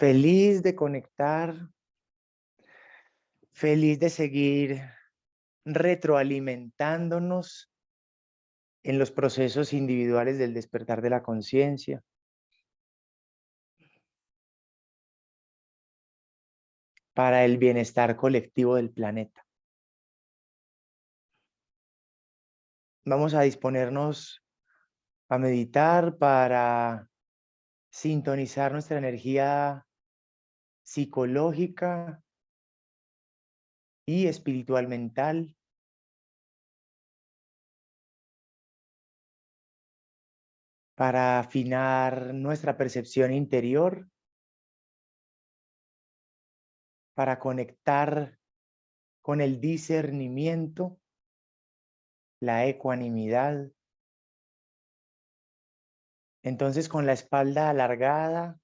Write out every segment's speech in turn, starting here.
Feliz de conectar, feliz de seguir retroalimentándonos en los procesos individuales del despertar de la conciencia, para el bienestar colectivo del planeta. Vamos a disponernos a meditar para sintonizar nuestra energía psicológica y espiritual mental, para afinar nuestra percepción interior, para conectar con el discernimiento, la ecuanimidad. Entonces, con la espalda alargada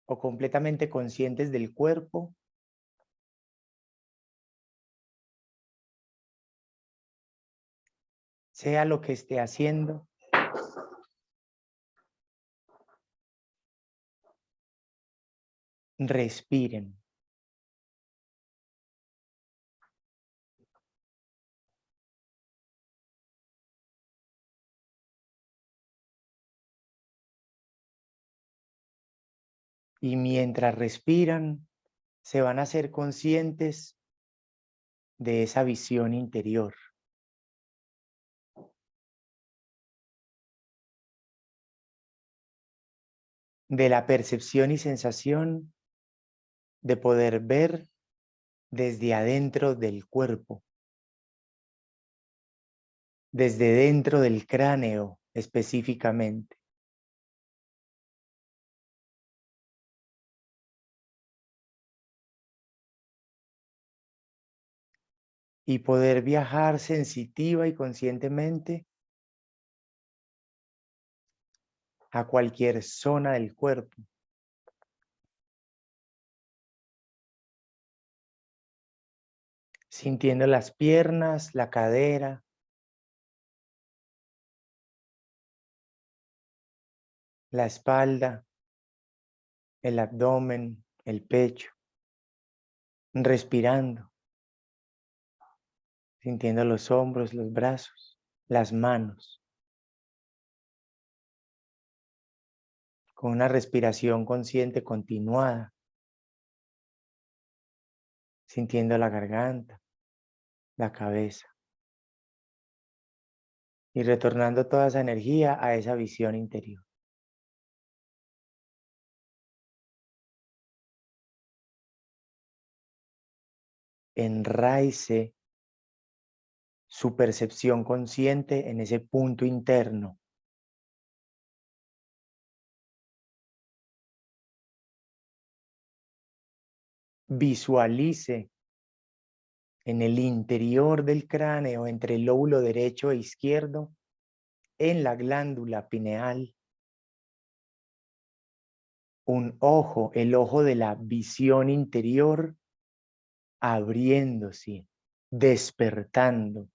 o completamente conscientes del cuerpo, sea lo que esté haciendo, respiren. Y mientras respiran, se van a ser conscientes de esa visión interior. De la percepción y sensación de poder ver desde adentro del cuerpo, desde dentro del cráneo específicamente. Y poder viajar sensitiva y conscientemente a cualquier zona del cuerpo. Sintiendo las piernas, la cadera, la espalda, el abdomen, el pecho, respirando, sintiendo los hombros, los brazos, las manos, con una respiración consciente continuada, sintiendo la garganta, la cabeza, y retornando toda esa energía a esa visión interior. Enraice su percepción consciente en ese punto interno. Visualice en el interior del cráneo, entre el lóbulo derecho e izquierdo, en la glándula pineal, un ojo, el ojo de la visión interior, abriéndose, despertando,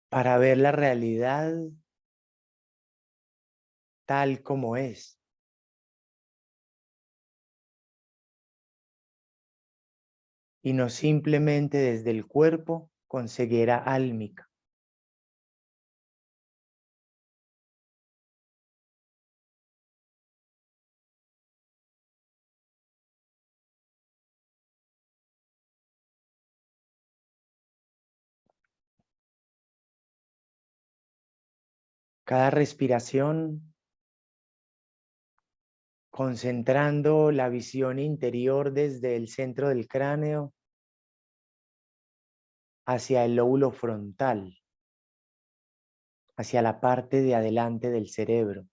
para ver la realidad tal como es. Y no simplemente desde el cuerpo con ceguera álmica. Cada respiración concentrando la visión interior desde el centro del cráneo hacia el lóbulo frontal, hacia la parte de adelante del cerebro.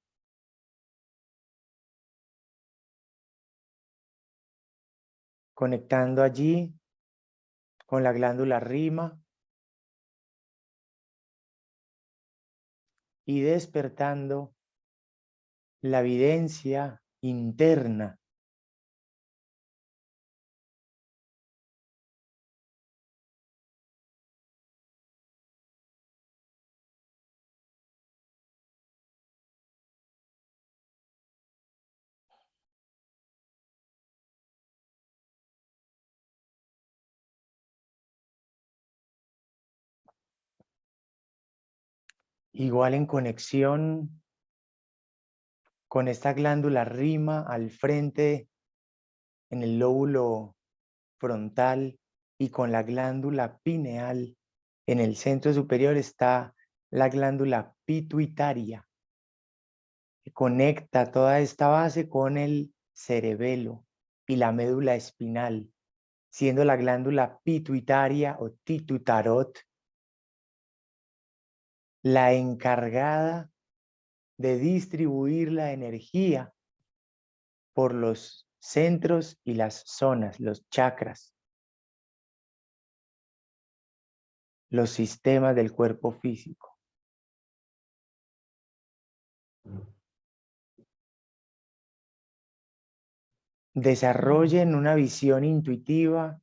Conectando allí con la glándula rima y despertando la evidencia interna igual en conexión con esta glándula rima al frente en el lóbulo frontal y con la glándula pineal en el centro superior está la glándula pituitaria, que conecta toda esta base con el cerebelo y la médula espinal, siendo la glándula pituitaria o titutarot la encargada de distribuir la energía por los centros y las zonas, los chakras, los sistemas del cuerpo físico. Desarrollen una visión intuitiva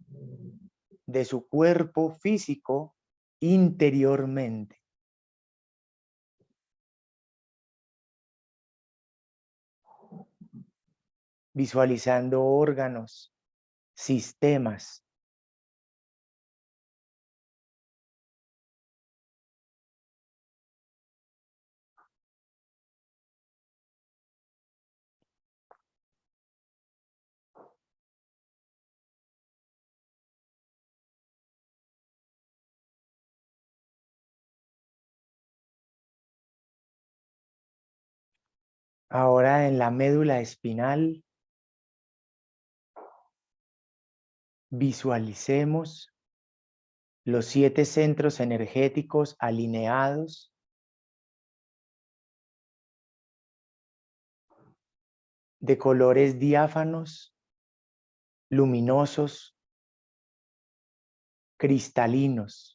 de su cuerpo físico interiormente. Visualizando órganos, sistemas. Ahora en la médula espinal, visualicemos los 7 centros energéticos alineados de colores diáfanos, luminosos, cristalinos.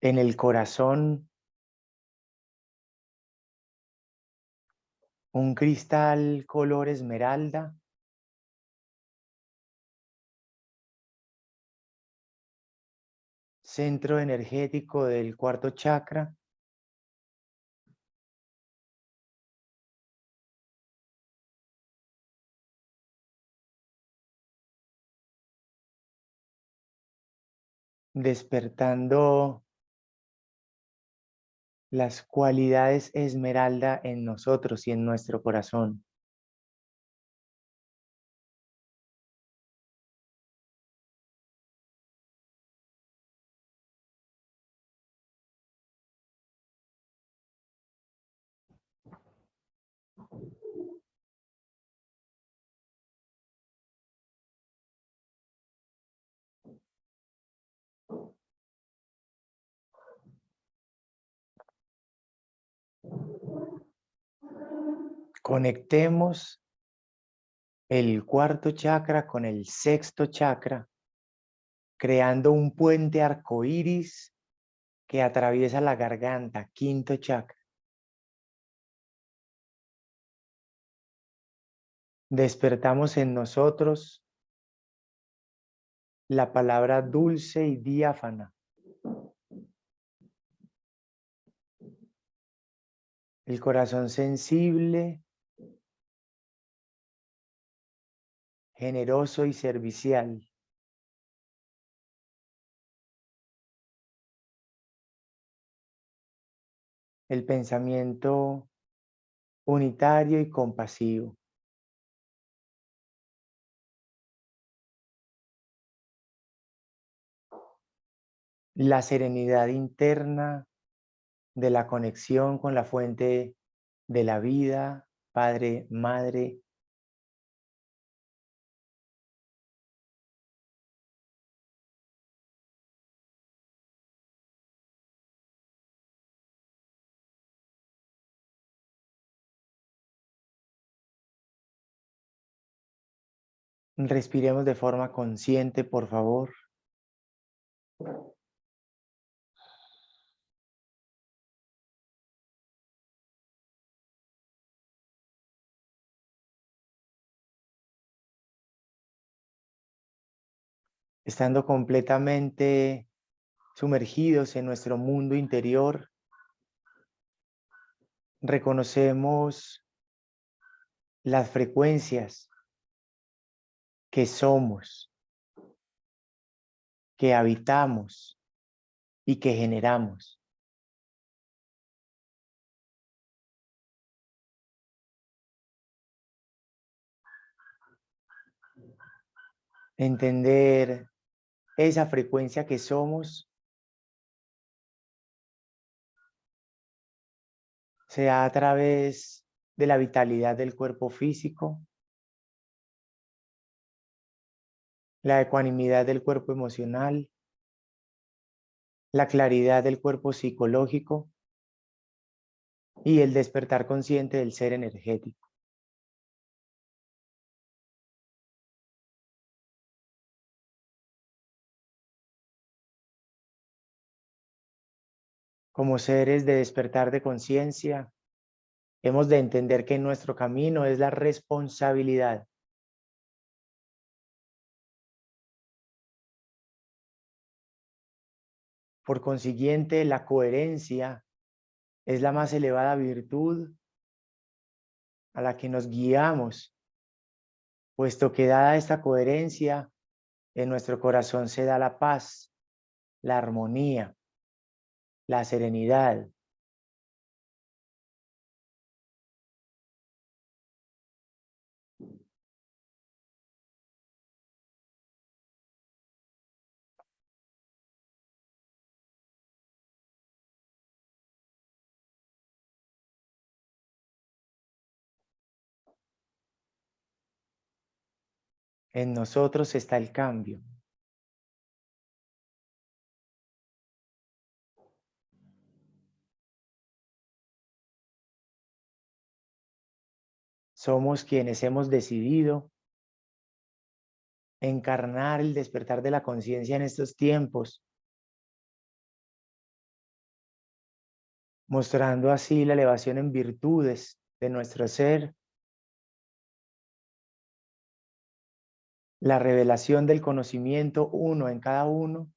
En el corazón, un cristal color esmeralda, centro energético del 4.º chakra. Despertando las cualidades esmeralda en nosotros y en nuestro corazón. Conectemos el 4.º chakra con el 6.º chakra, creando un puente arcoíris que atraviesa la garganta, 5.º chakra. Despertamos en nosotros la palabra dulce y diáfana. El corazón sensible, generoso y servicial. El pensamiento unitario y compasivo. La serenidad interna de la conexión con la fuente de la vida, Padre, Madre. Respiremos de forma consciente, por favor. estando completamente sumergidos en nuestro mundo interior, reconocemos las frecuencias que somos, que habitamos y que generamos. Entender esa frecuencia que somos sea a través de la vitalidad del cuerpo físico, la ecuanimidad del cuerpo emocional, la claridad del cuerpo psicológico y el despertar consciente del ser energético. Como seres de despertar de conciencia, hemos de entender que nuestro camino es la responsabilidad. Por consiguiente, la coherencia es la más elevada virtud a la que nos guiamos, puesto que dada esta coherencia, en nuestro corazón se da la paz, la armonía, la serenidad. En nosotros está el cambio. Somos quienes hemos decidido encarnar el despertar de la conciencia en estos tiempos, mostrando así la elevación en virtudes de nuestro ser, la revelación del conocimiento uno en cada uno,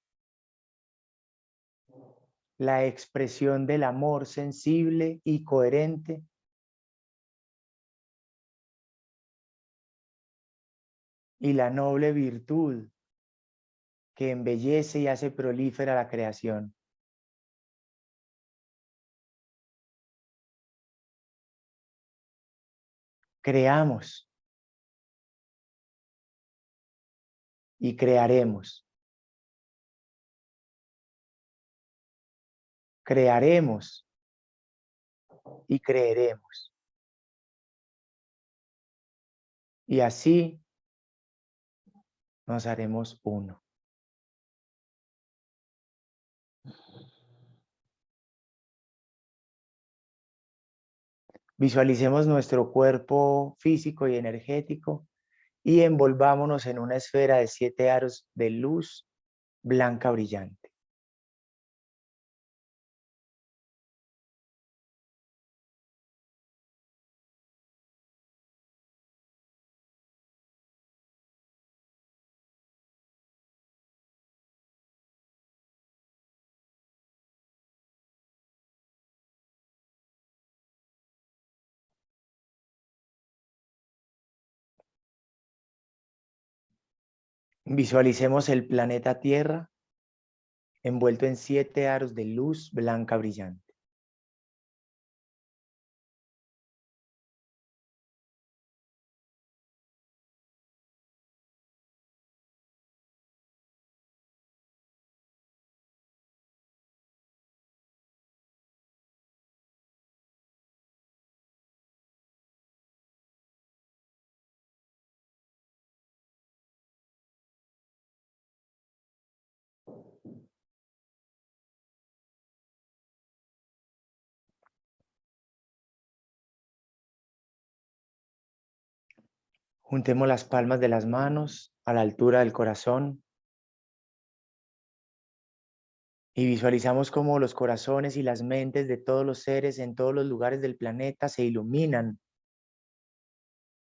la expresión del amor sensible y coherente, y la noble virtud que embellece y hace prolífera la creación. Creamos y crearemos. Crearemos y creeremos. Y así nos haremos uno. Visualicemos nuestro cuerpo físico y energético y envolvámonos en una esfera de 7 aros de luz blanca brillante. Visualicemos el planeta Tierra envuelto en 7 aros de luz blanca brillante. Juntemos las palmas de las manos a la altura del corazón y visualizamos cómo los corazones y las mentes de todos los seres en todos los lugares del planeta se iluminan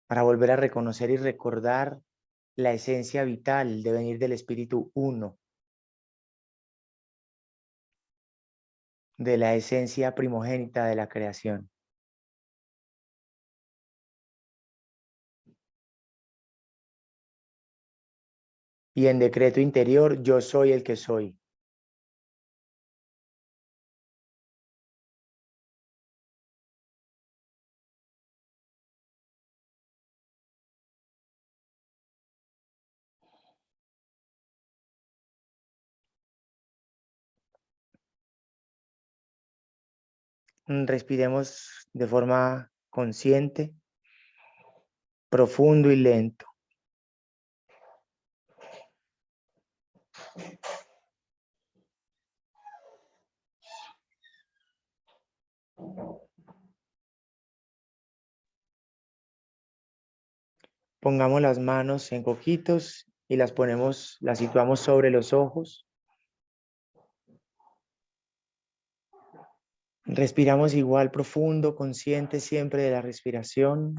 para volver a reconocer y recordar la esencia vital, el devenir del espíritu uno, de la esencia primogénita de la creación. Y en decreto interior, yo soy el que soy. Respiremos de forma consciente, profundo y lento. Pongamos las manos en coquitos y las situamos sobre los ojos. Respiramos igual profundo, consciente siempre de la respiración.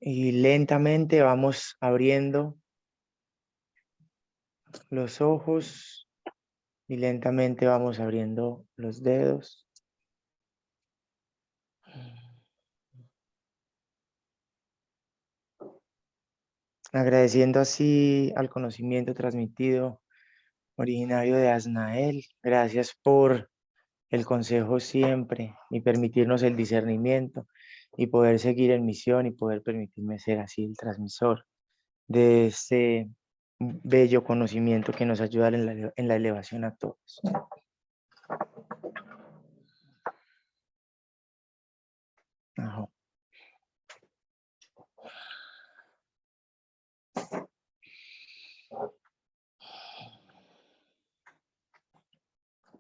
Y lentamente vamos abriendo los ojos y lentamente vamos abriendo los dedos. Agradeciendo así al conocimiento transmitido originario de Asnael. Gracias por el consejo siempre y permitirnos el discernimiento y poder seguir en misión y poder permitirme ser así el transmisor de ese bello conocimiento que nos ayuda en la elevación a todos. Ajá.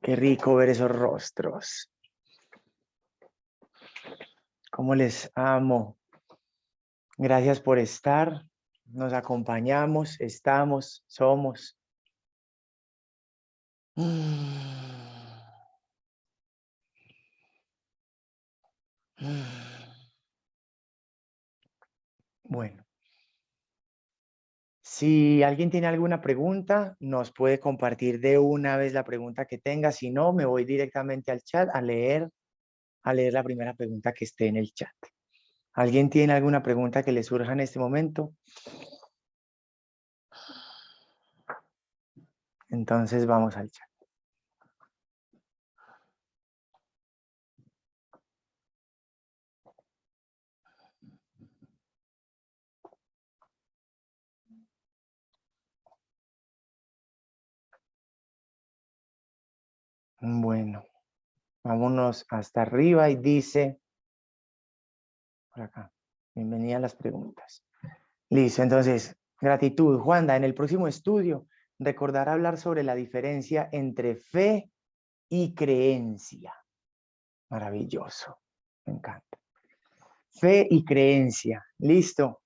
Qué rico ver esos rostros. Cómo les amo. Gracias por estar. Nos acompañamos, estamos, somos. Bueno, si alguien tiene alguna pregunta, nos puede compartir de una vez la pregunta que tenga. Si no, me voy directamente al chat a leer la primera pregunta que esté en el chat. ¿Alguien tiene alguna pregunta que le surja en este momento? Entonces vamos al chat. Bueno, vámonos hasta arriba y dice, por acá, bienvenida a las preguntas. Listo, entonces, gratitud. Juanda, en el próximo estudio, recordar hablar sobre la diferencia entre fe y creencia. Maravilloso, me encanta. Fe y creencia, listo.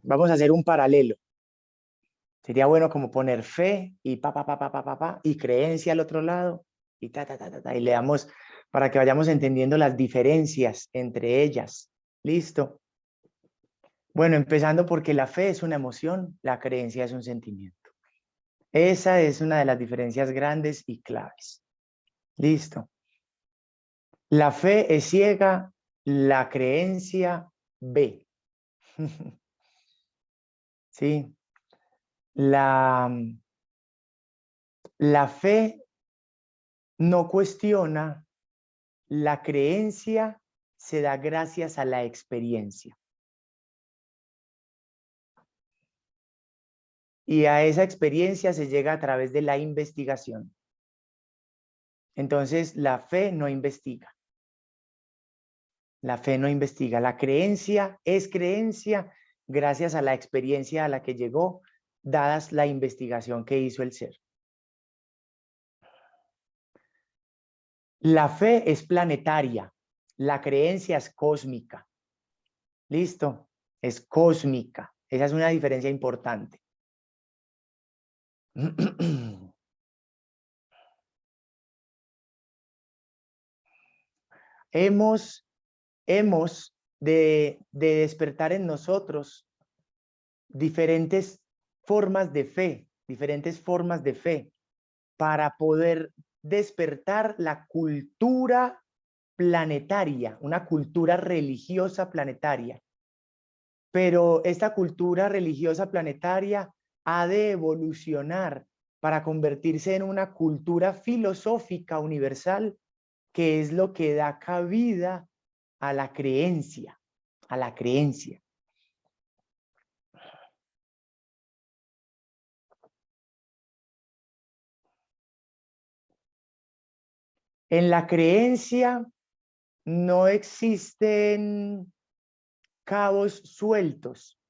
Vamos a hacer un paralelo. Sería bueno como poner fe y y creencia al otro lado y y le damos para que vayamos entendiendo las diferencias entre ellas. Listo. Bueno, empezando porque la fe es una emoción, la creencia es un sentimiento. Esa es una de las diferencias grandes y claves. Listo. La fe es ciega, la creencia ve. ¿Sí? La fe no cuestiona, la creencia se da gracias a la experiencia. Y a esa experiencia se llega a través de la investigación. Entonces, la fe no investiga. La fe no investiga. La creencia es creencia gracias a la experiencia a la que llegó, dadas la investigación que hizo el ser. La fe es planetaria. La creencia es cósmica. ¿Listo? Es cósmica. Esa es una diferencia importante. Hemos hemos de despertar en nosotros diferentes formas de fe, para poder despertar la cultura planetaria, una cultura religiosa planetaria. Pero esta cultura religiosa planetaria ha de evolucionar para convertirse en una cultura filosófica universal, que es lo que da cabida a la creencia, a la creencia. En la creencia no existen cabos sueltos.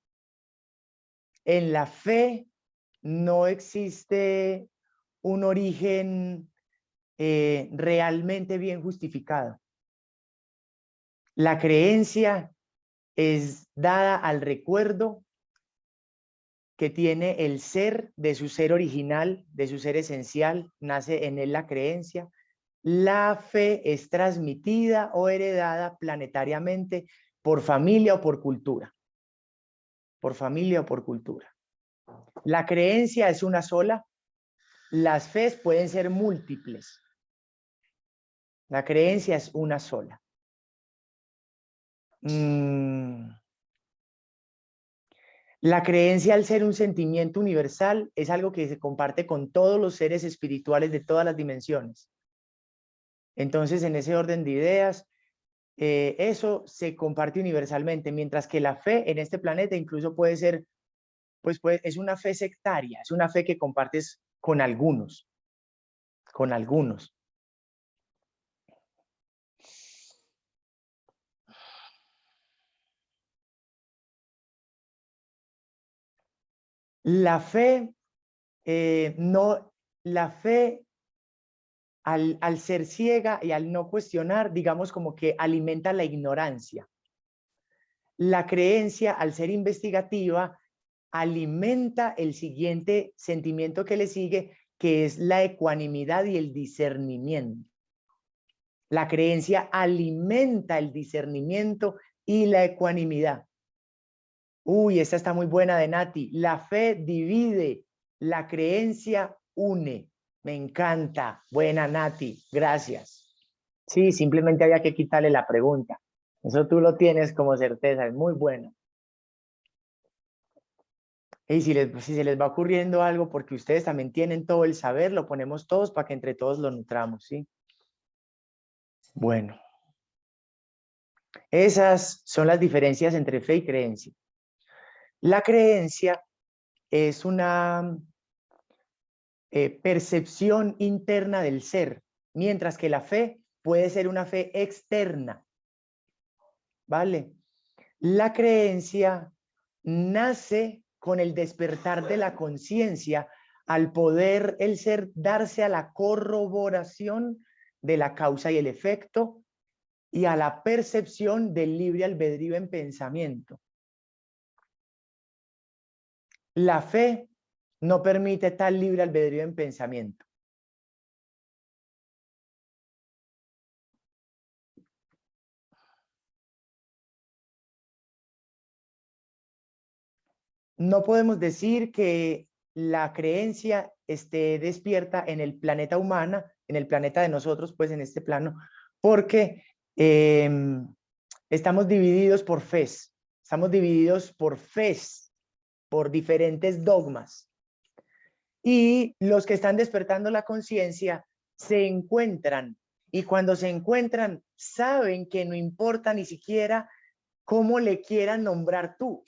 En la fe no existe un origen realmente bien justificado. La creencia es dada al recuerdo que tiene el ser, de su ser original, de su ser esencial, nace en él la creencia. La fe es transmitida o heredada planetariamente por familia o por cultura. Por familia o por cultura. La creencia es una sola, las fes pueden ser múltiples. La creencia es una sola. La creencia, al ser un sentimiento universal, es algo que se comparte con todos los seres espirituales de todas las dimensiones. Entonces, en ese orden de ideas, eso se comparte universalmente, mientras que la fe en este planeta incluso puede ser, pues es una fe sectaria, es una fe que compartes con algunos, con algunos. La fe, la fe al ser ciega y al no cuestionar, digamos como que alimenta la ignorancia. La creencia, al ser investigativa, alimenta el siguiente sentimiento que le sigue, que es la ecuanimidad y el discernimiento. La creencia alimenta el discernimiento y la ecuanimidad. Uy, esta está muy buena de Nati. La fe divide, la creencia une. Me encanta. Buena, Nati. Gracias. Sí, simplemente había que quitarle la pregunta. Eso tú lo tienes como certeza. Es muy bueno. Y si se les va ocurriendo algo, porque ustedes también tienen todo el saber, lo ponemos todos para que entre todos lo nutramos, ¿sí? Bueno. Esas son las diferencias entre fe y creencia. La creencia es una percepción interna del ser, mientras que la fe puede ser una fe externa, ¿vale? La creencia nace con el despertar de la conciencia, al poder el ser darse a la corroboración de la causa y el efecto y a la percepción del libre albedrío en pensamiento. La fe no permite tal libre albedrío en pensamiento. No podemos decir que la creencia esté despierta en el planeta humana, en el planeta de nosotros, pues en este plano, porque estamos divididos por fes, por diferentes dogmas. Y los que están despertando la conciencia se encuentran, y cuando se encuentran saben que no importa ni siquiera cómo le quieran nombrar tú.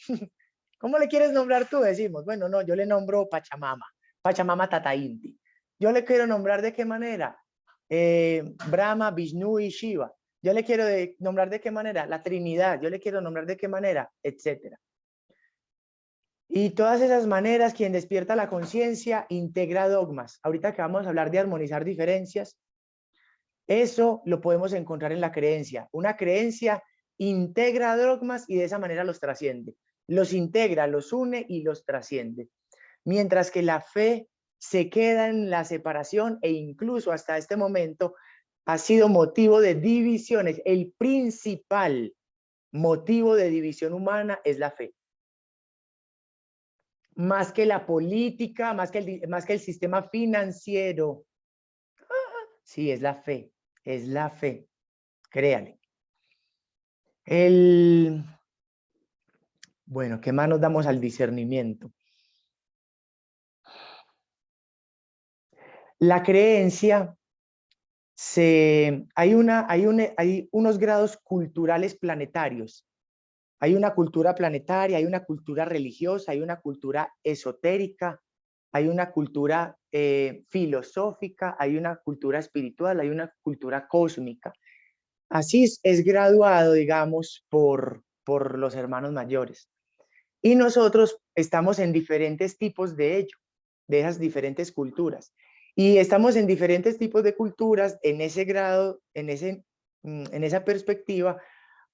¿Cómo le quieres nombrar tú? Decimos, bueno, no, yo le nombro Pachamama, Pachamama Tata Inti. Yo le quiero nombrar de qué manera, Brahma, Vishnu y Shiva. Yo le quiero nombrar de qué manera, la Trinidad. Yo le quiero nombrar de qué manera, etcétera. Y todas esas maneras, quien despierta la conciencia integra dogmas. Ahorita que vamos a hablar de armonizar diferencias, eso lo podemos encontrar en la creencia. Una creencia integra dogmas y de esa manera los trasciende. Los integra, los une y los trasciende. Mientras que la fe se queda en la separación e incluso hasta este momento ha sido motivo de divisiones. El principal motivo de división humana es la fe. Más que la política, más que el sistema financiero. Sí, es la fe, créale. Bueno, ¿qué más nos damos al discernimiento? La creencia, hay unos grados culturales planetarios. Hay una cultura planetaria, hay una cultura religiosa, hay una cultura esotérica, hay una cultura filosófica, hay una cultura espiritual, hay una cultura cósmica. Así es graduado, digamos, por los hermanos mayores. Y nosotros estamos en diferentes tipos de ello, de esas diferentes culturas. Y estamos en diferentes tipos de culturas en ese grado, en esa perspectiva,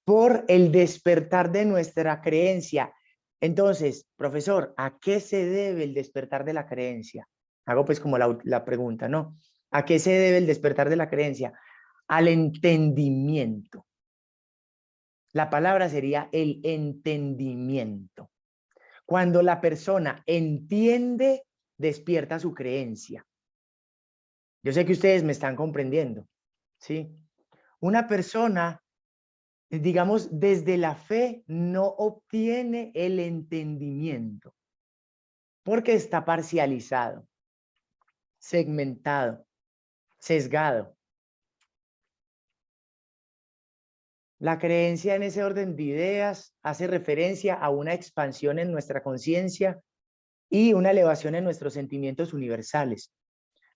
por el despertar de nuestra creencia. Entonces, profesor, ¿a qué se debe el despertar de la creencia? Hago pues como la pregunta, ¿no? ¿A qué se debe el despertar de la creencia? Al entendimiento. La palabra sería el entendimiento. Cuando la persona entiende, despierta su creencia. Yo sé que ustedes me están comprendiendo, ¿sí? Una persona, digamos, desde la fe no obtiene el entendimiento porque está parcializado, segmentado, sesgado. La creencia en ese orden de ideas hace referencia a una expansión en nuestra conciencia y una elevación en nuestros sentimientos universales.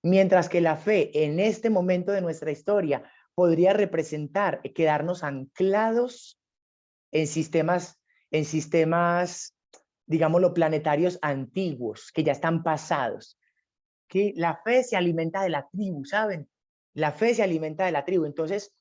Mientras que la fe en este momento de nuestra historia podría representar quedarnos anclados en sistemas, digámoslo, planetarios antiguos, que ya están pasados. Que la fe se alimenta de la tribu, ¿saben? La fe se alimenta de la tribu. Entonces,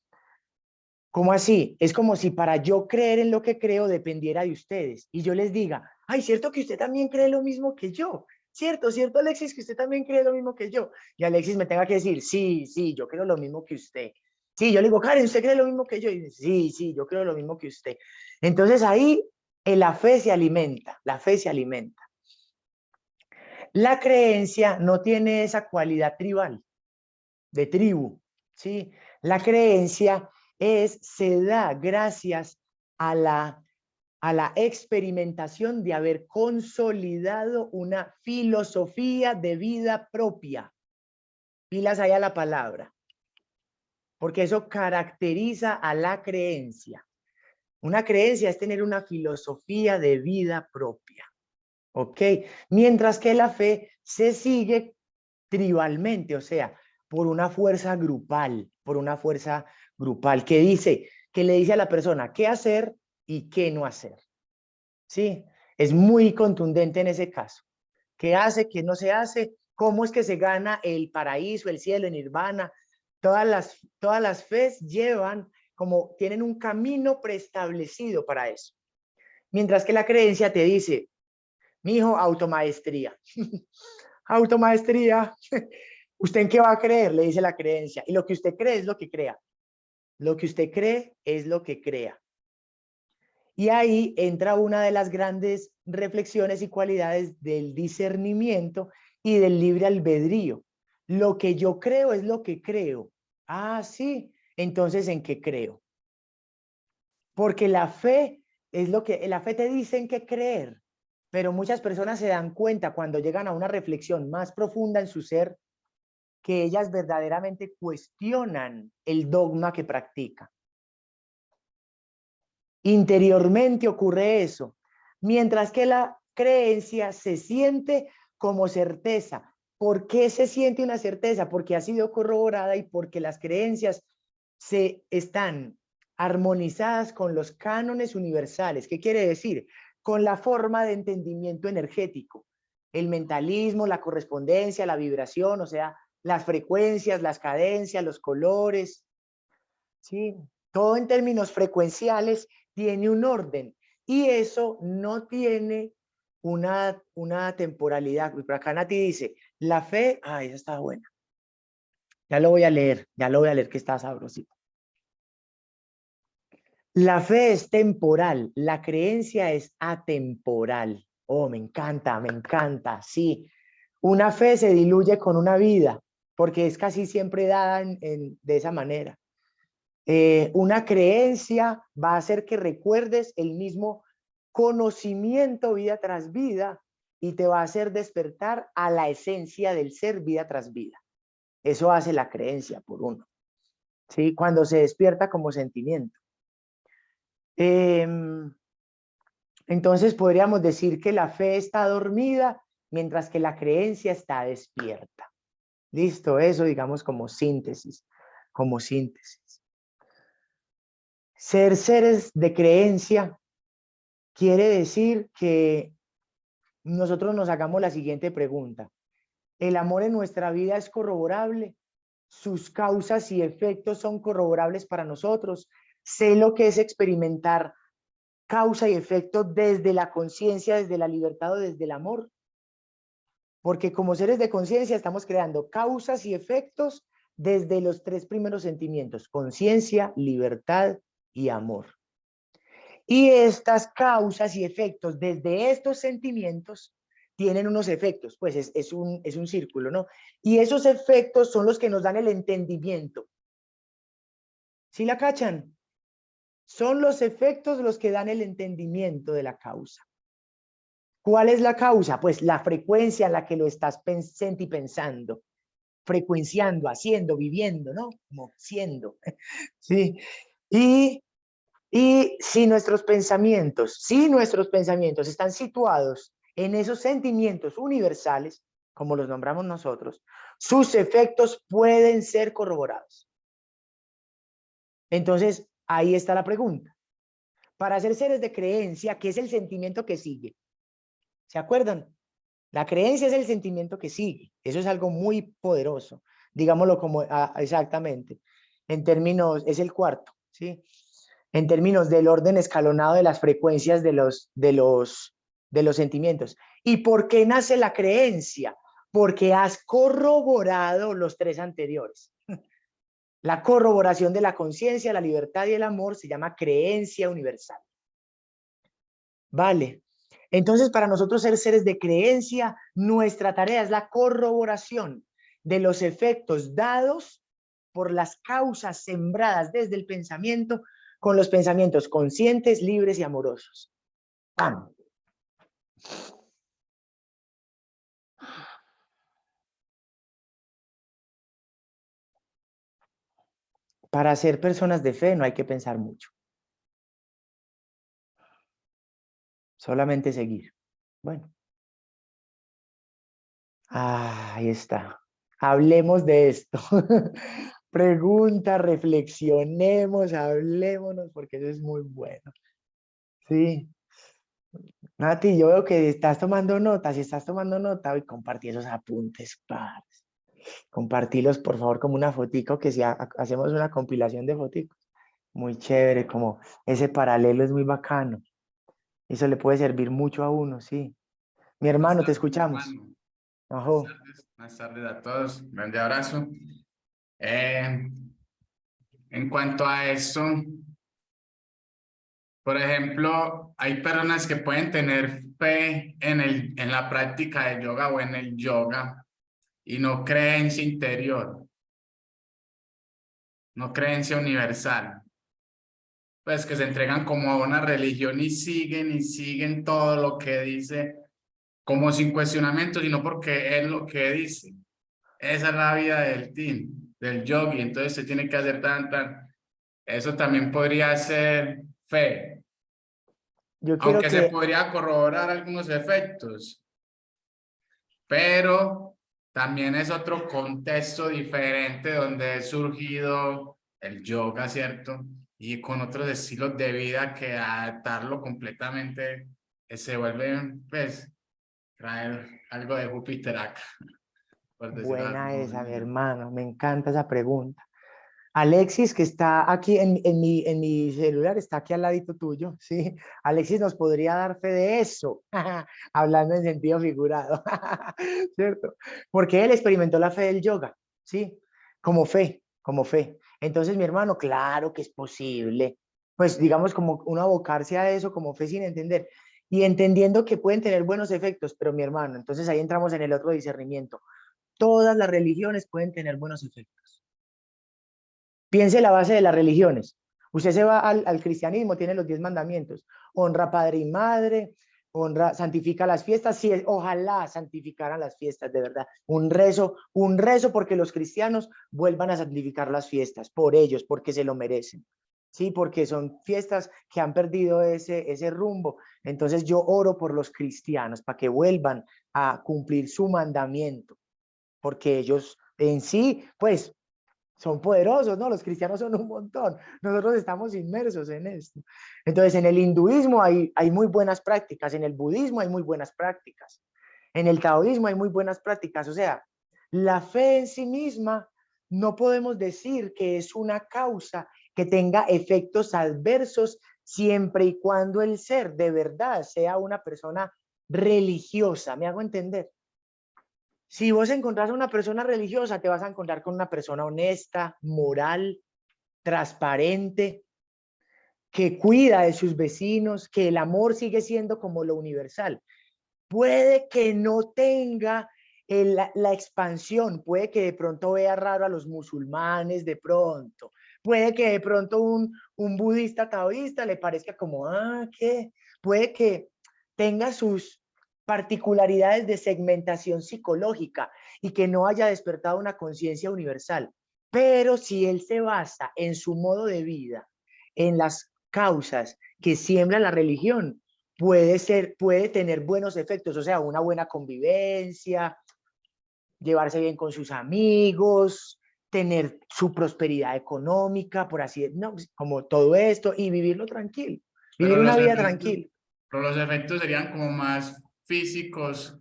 ¿cómo así? Es como si para yo creer en lo que creo dependiera de ustedes y yo les diga, ay, ¿cierto que usted también cree lo mismo que yo? ¿Cierto, Alexis, que usted también cree lo mismo que yo? Y Alexis me tenga que decir, sí, yo creo lo mismo que usted. Sí, yo le digo, Karen, ¿usted cree lo mismo que yo? Y dice, sí, yo creo lo mismo que usted. Entonces ahí la fe se alimenta, la fe se alimenta. La creencia no tiene esa cualidad tribal, de tribu, ¿sí? La creencia se da gracias a la experimentación de haber consolidado una filosofía de vida propia. Pilas ahí a la palabra, porque eso caracteriza a la creencia. Una creencia es tener una filosofía de vida propia, ¿ok? Mientras que la fe se sigue tribalmente, o sea, por una fuerza grupal, que le dice a la persona qué hacer y qué no hacer. ¿Sí? Es muy contundente en ese caso. ¿Qué hace, qué no se hace? ¿Cómo es que se gana el paraíso, el cielo, el nirvana? Todas las fes tienen un camino preestablecido para eso. Mientras que la creencia te dice, mijo, automaestría. Automaestría. ¿Usted en qué va a creer? Le dice la creencia. Y lo que usted cree es lo que crea. Lo que usted cree es lo que crea. Y ahí entra una de las grandes reflexiones y cualidades del discernimiento y del libre albedrío. Lo que yo creo es lo que creo. Ah, sí. Entonces, ¿en qué creo? Porque la fe la fe te dice en qué creer. Pero muchas personas se dan cuenta cuando llegan a una reflexión más profunda en su ser que ellas verdaderamente cuestionan el dogma que practican. Interiormente ocurre eso, mientras que la creencia se siente como certeza. ¿Por qué se siente una certeza? Porque ha sido corroborada y porque las creencias se están armonizadas con los cánones universales. ¿Qué quiere decir? Con la forma de entendimiento energético, el mentalismo, la correspondencia, la vibración, o sea, las frecuencias, las cadencias, los colores, ¿sí? Todo en términos frecuenciales tiene un orden y eso no tiene una temporalidad. Por acá Nati dice, la fe, esa está buena. Ya lo voy a leer que está sabrosito. La fe es temporal, la creencia es atemporal. Oh, me encanta, sí. Una fe se diluye con una vida, porque es casi siempre dada de esa manera. Una creencia va a hacer que recuerdes el mismo conocimiento vida tras vida y te va a hacer despertar a la esencia del ser vida tras vida. Eso hace la creencia por uno, ¿sí? Cuando se despierta como sentimiento. Entonces podríamos decir que la fe está dormida mientras que la creencia está despierta. Listo, eso digamos como síntesis, como síntesis. Ser seres de creencia quiere decir que nosotros nos hagamos la siguiente pregunta. ¿El amor en nuestra vida es corroborable? ¿Sus causas y efectos son corroborables para nosotros? ¿Sé lo que es experimentar causa y efecto desde la conciencia, desde la libertad o desde el amor? Porque como seres de conciencia estamos creando causas y efectos desde los tres primeros sentimientos: conciencia, libertad y amor. Y estas causas y efectos desde estos sentimientos tienen unos efectos, pues es un círculo, ¿no? Y esos efectos son los que nos dan el entendimiento. ¿Sí la cachan? Son los efectos los que dan el entendimiento de la causa. ¿Cuál es la causa? Pues la frecuencia en la que lo estás pensando, frecuenciando, haciendo, viviendo, ¿no? Como siendo. Sí. Y si nuestros pensamientos están situados en esos sentimientos universales, como los nombramos nosotros, sus efectos pueden ser corroborados. Entonces, ahí está la pregunta. Para ser seres de creencia, ¿qué es el sentimiento que sigue? ¿Se acuerdan? La creencia es el sentimiento que sigue. Eso es algo muy poderoso. Digámoslo como exactamente. En términos, es el cuarto, ¿sí? En términos del orden escalonado de las frecuencias de los sentimientos. ¿Y por qué nace la creencia? Porque has corroborado los tres anteriores. La corroboración de la conciencia, la libertad y el amor se llama creencia universal. Vale. Entonces, para nosotros ser seres de creencia, nuestra tarea es la corroboración de los efectos dados por las causas sembradas desde el pensamiento con los pensamientos conscientes, libres y amorosos. ¡Pam! Para ser personas de fe no hay que pensar mucho. Solamente seguir. Bueno. Ahí está. Hablemos de esto. Pregunta, reflexionemos, hablémonos, porque eso es muy bueno. Sí. Nati, yo veo que estás tomando notas. Si estás tomando nota, hoy compartí esos apuntes, parce. Compartílos, por favor, como una fotico, que si hacemos una compilación de foticos. Muy chévere, como ese paralelo es muy bacano. Eso le puede servir mucho a uno, sí. Mi Buenas hermano, te tardes, mi escuchamos. hermano. Ojo. Buenas tardes a todos. Un grande abrazo. Eh, en cuanto a eso, por ejemplo, hay personas que pueden tener fe en la práctica de yoga o en el yoga y no creencia interior, no creencia universal. Pues que se entregan como a una religión y siguen todo lo que dice, como sin cuestionamiento, sino porque es lo que dice. Esa es la vida del team, del yogi, entonces se tiene que hacer tan. Eso también podría ser fe, Yo quiero aunque se que, podría corroborar algunos efectos, pero también es otro contexto diferente donde ha surgido el yoga, ¿cierto? Y con otros estilos de vida que adaptarlo completamente se vuelve, pues, traer algo de Júpiter acá, por decirlo de buena alguna esa, mi manera. hermano, me encanta esa pregunta. Alexis, que está aquí en mi celular, está aquí al ladito tuyo, ¿sí? Alexis nos podría dar fe de eso, hablando en sentido figurado, ¿cierto? Porque él experimentó la fe del yoga, ¿sí? Como fe, como fe. Entonces, mi hermano, claro que es posible, pues digamos como uno abocarse a eso como fe sin entender y entendiendo que pueden tener buenos efectos, pero mi hermano, entonces ahí entramos en el otro discernimiento. Todas las religiones pueden tener buenos efectos. Piense la base de las religiones. Usted se va al cristianismo, tiene los 10 mandamientos. Honra padre y madre, honra, santifica las fiestas. Sí, ojalá santificaran las fiestas, de verdad. Un rezo porque los cristianos vuelvan a santificar las fiestas, por ellos, porque se lo merecen. Sí, porque son fiestas que han perdido ese rumbo. Entonces yo oro por los cristianos para que vuelvan a cumplir su mandamiento, porque ellos en sí, pues son poderosos, ¿no? Los cristianos son un montón. Nosotros estamos inmersos en esto. Entonces, en el hinduismo hay muy buenas prácticas, en el budismo hay muy buenas prácticas, en el taoísmo hay muy buenas prácticas. O sea, la fe en sí misma no podemos decir que es una causa que tenga efectos adversos siempre y cuando el ser de verdad sea una persona religiosa. ¿Me hago entender? Si vos encontrás a una persona religiosa, te vas a encontrar con una persona honesta, moral, transparente, que cuida de sus vecinos, que el amor sigue siendo como lo universal. Puede que no tenga la expansión, puede que de pronto vea raro a los musulmanes, de pronto, puede que de pronto un budista taoísta le parezca como, ¿qué? Puede que tenga sus particularidades de segmentación psicológica y que no haya despertado una conciencia universal. Pero si él se basa en su modo de vida, en las causas que siembra la religión, puede tener buenos efectos, o sea, una buena convivencia, llevarse bien con sus amigos, tener su prosperidad económica, por así decirlo, no, como todo esto, y vivirlo tranquilo, vivir Pero una vida tranquila. los efectos serían como más físicos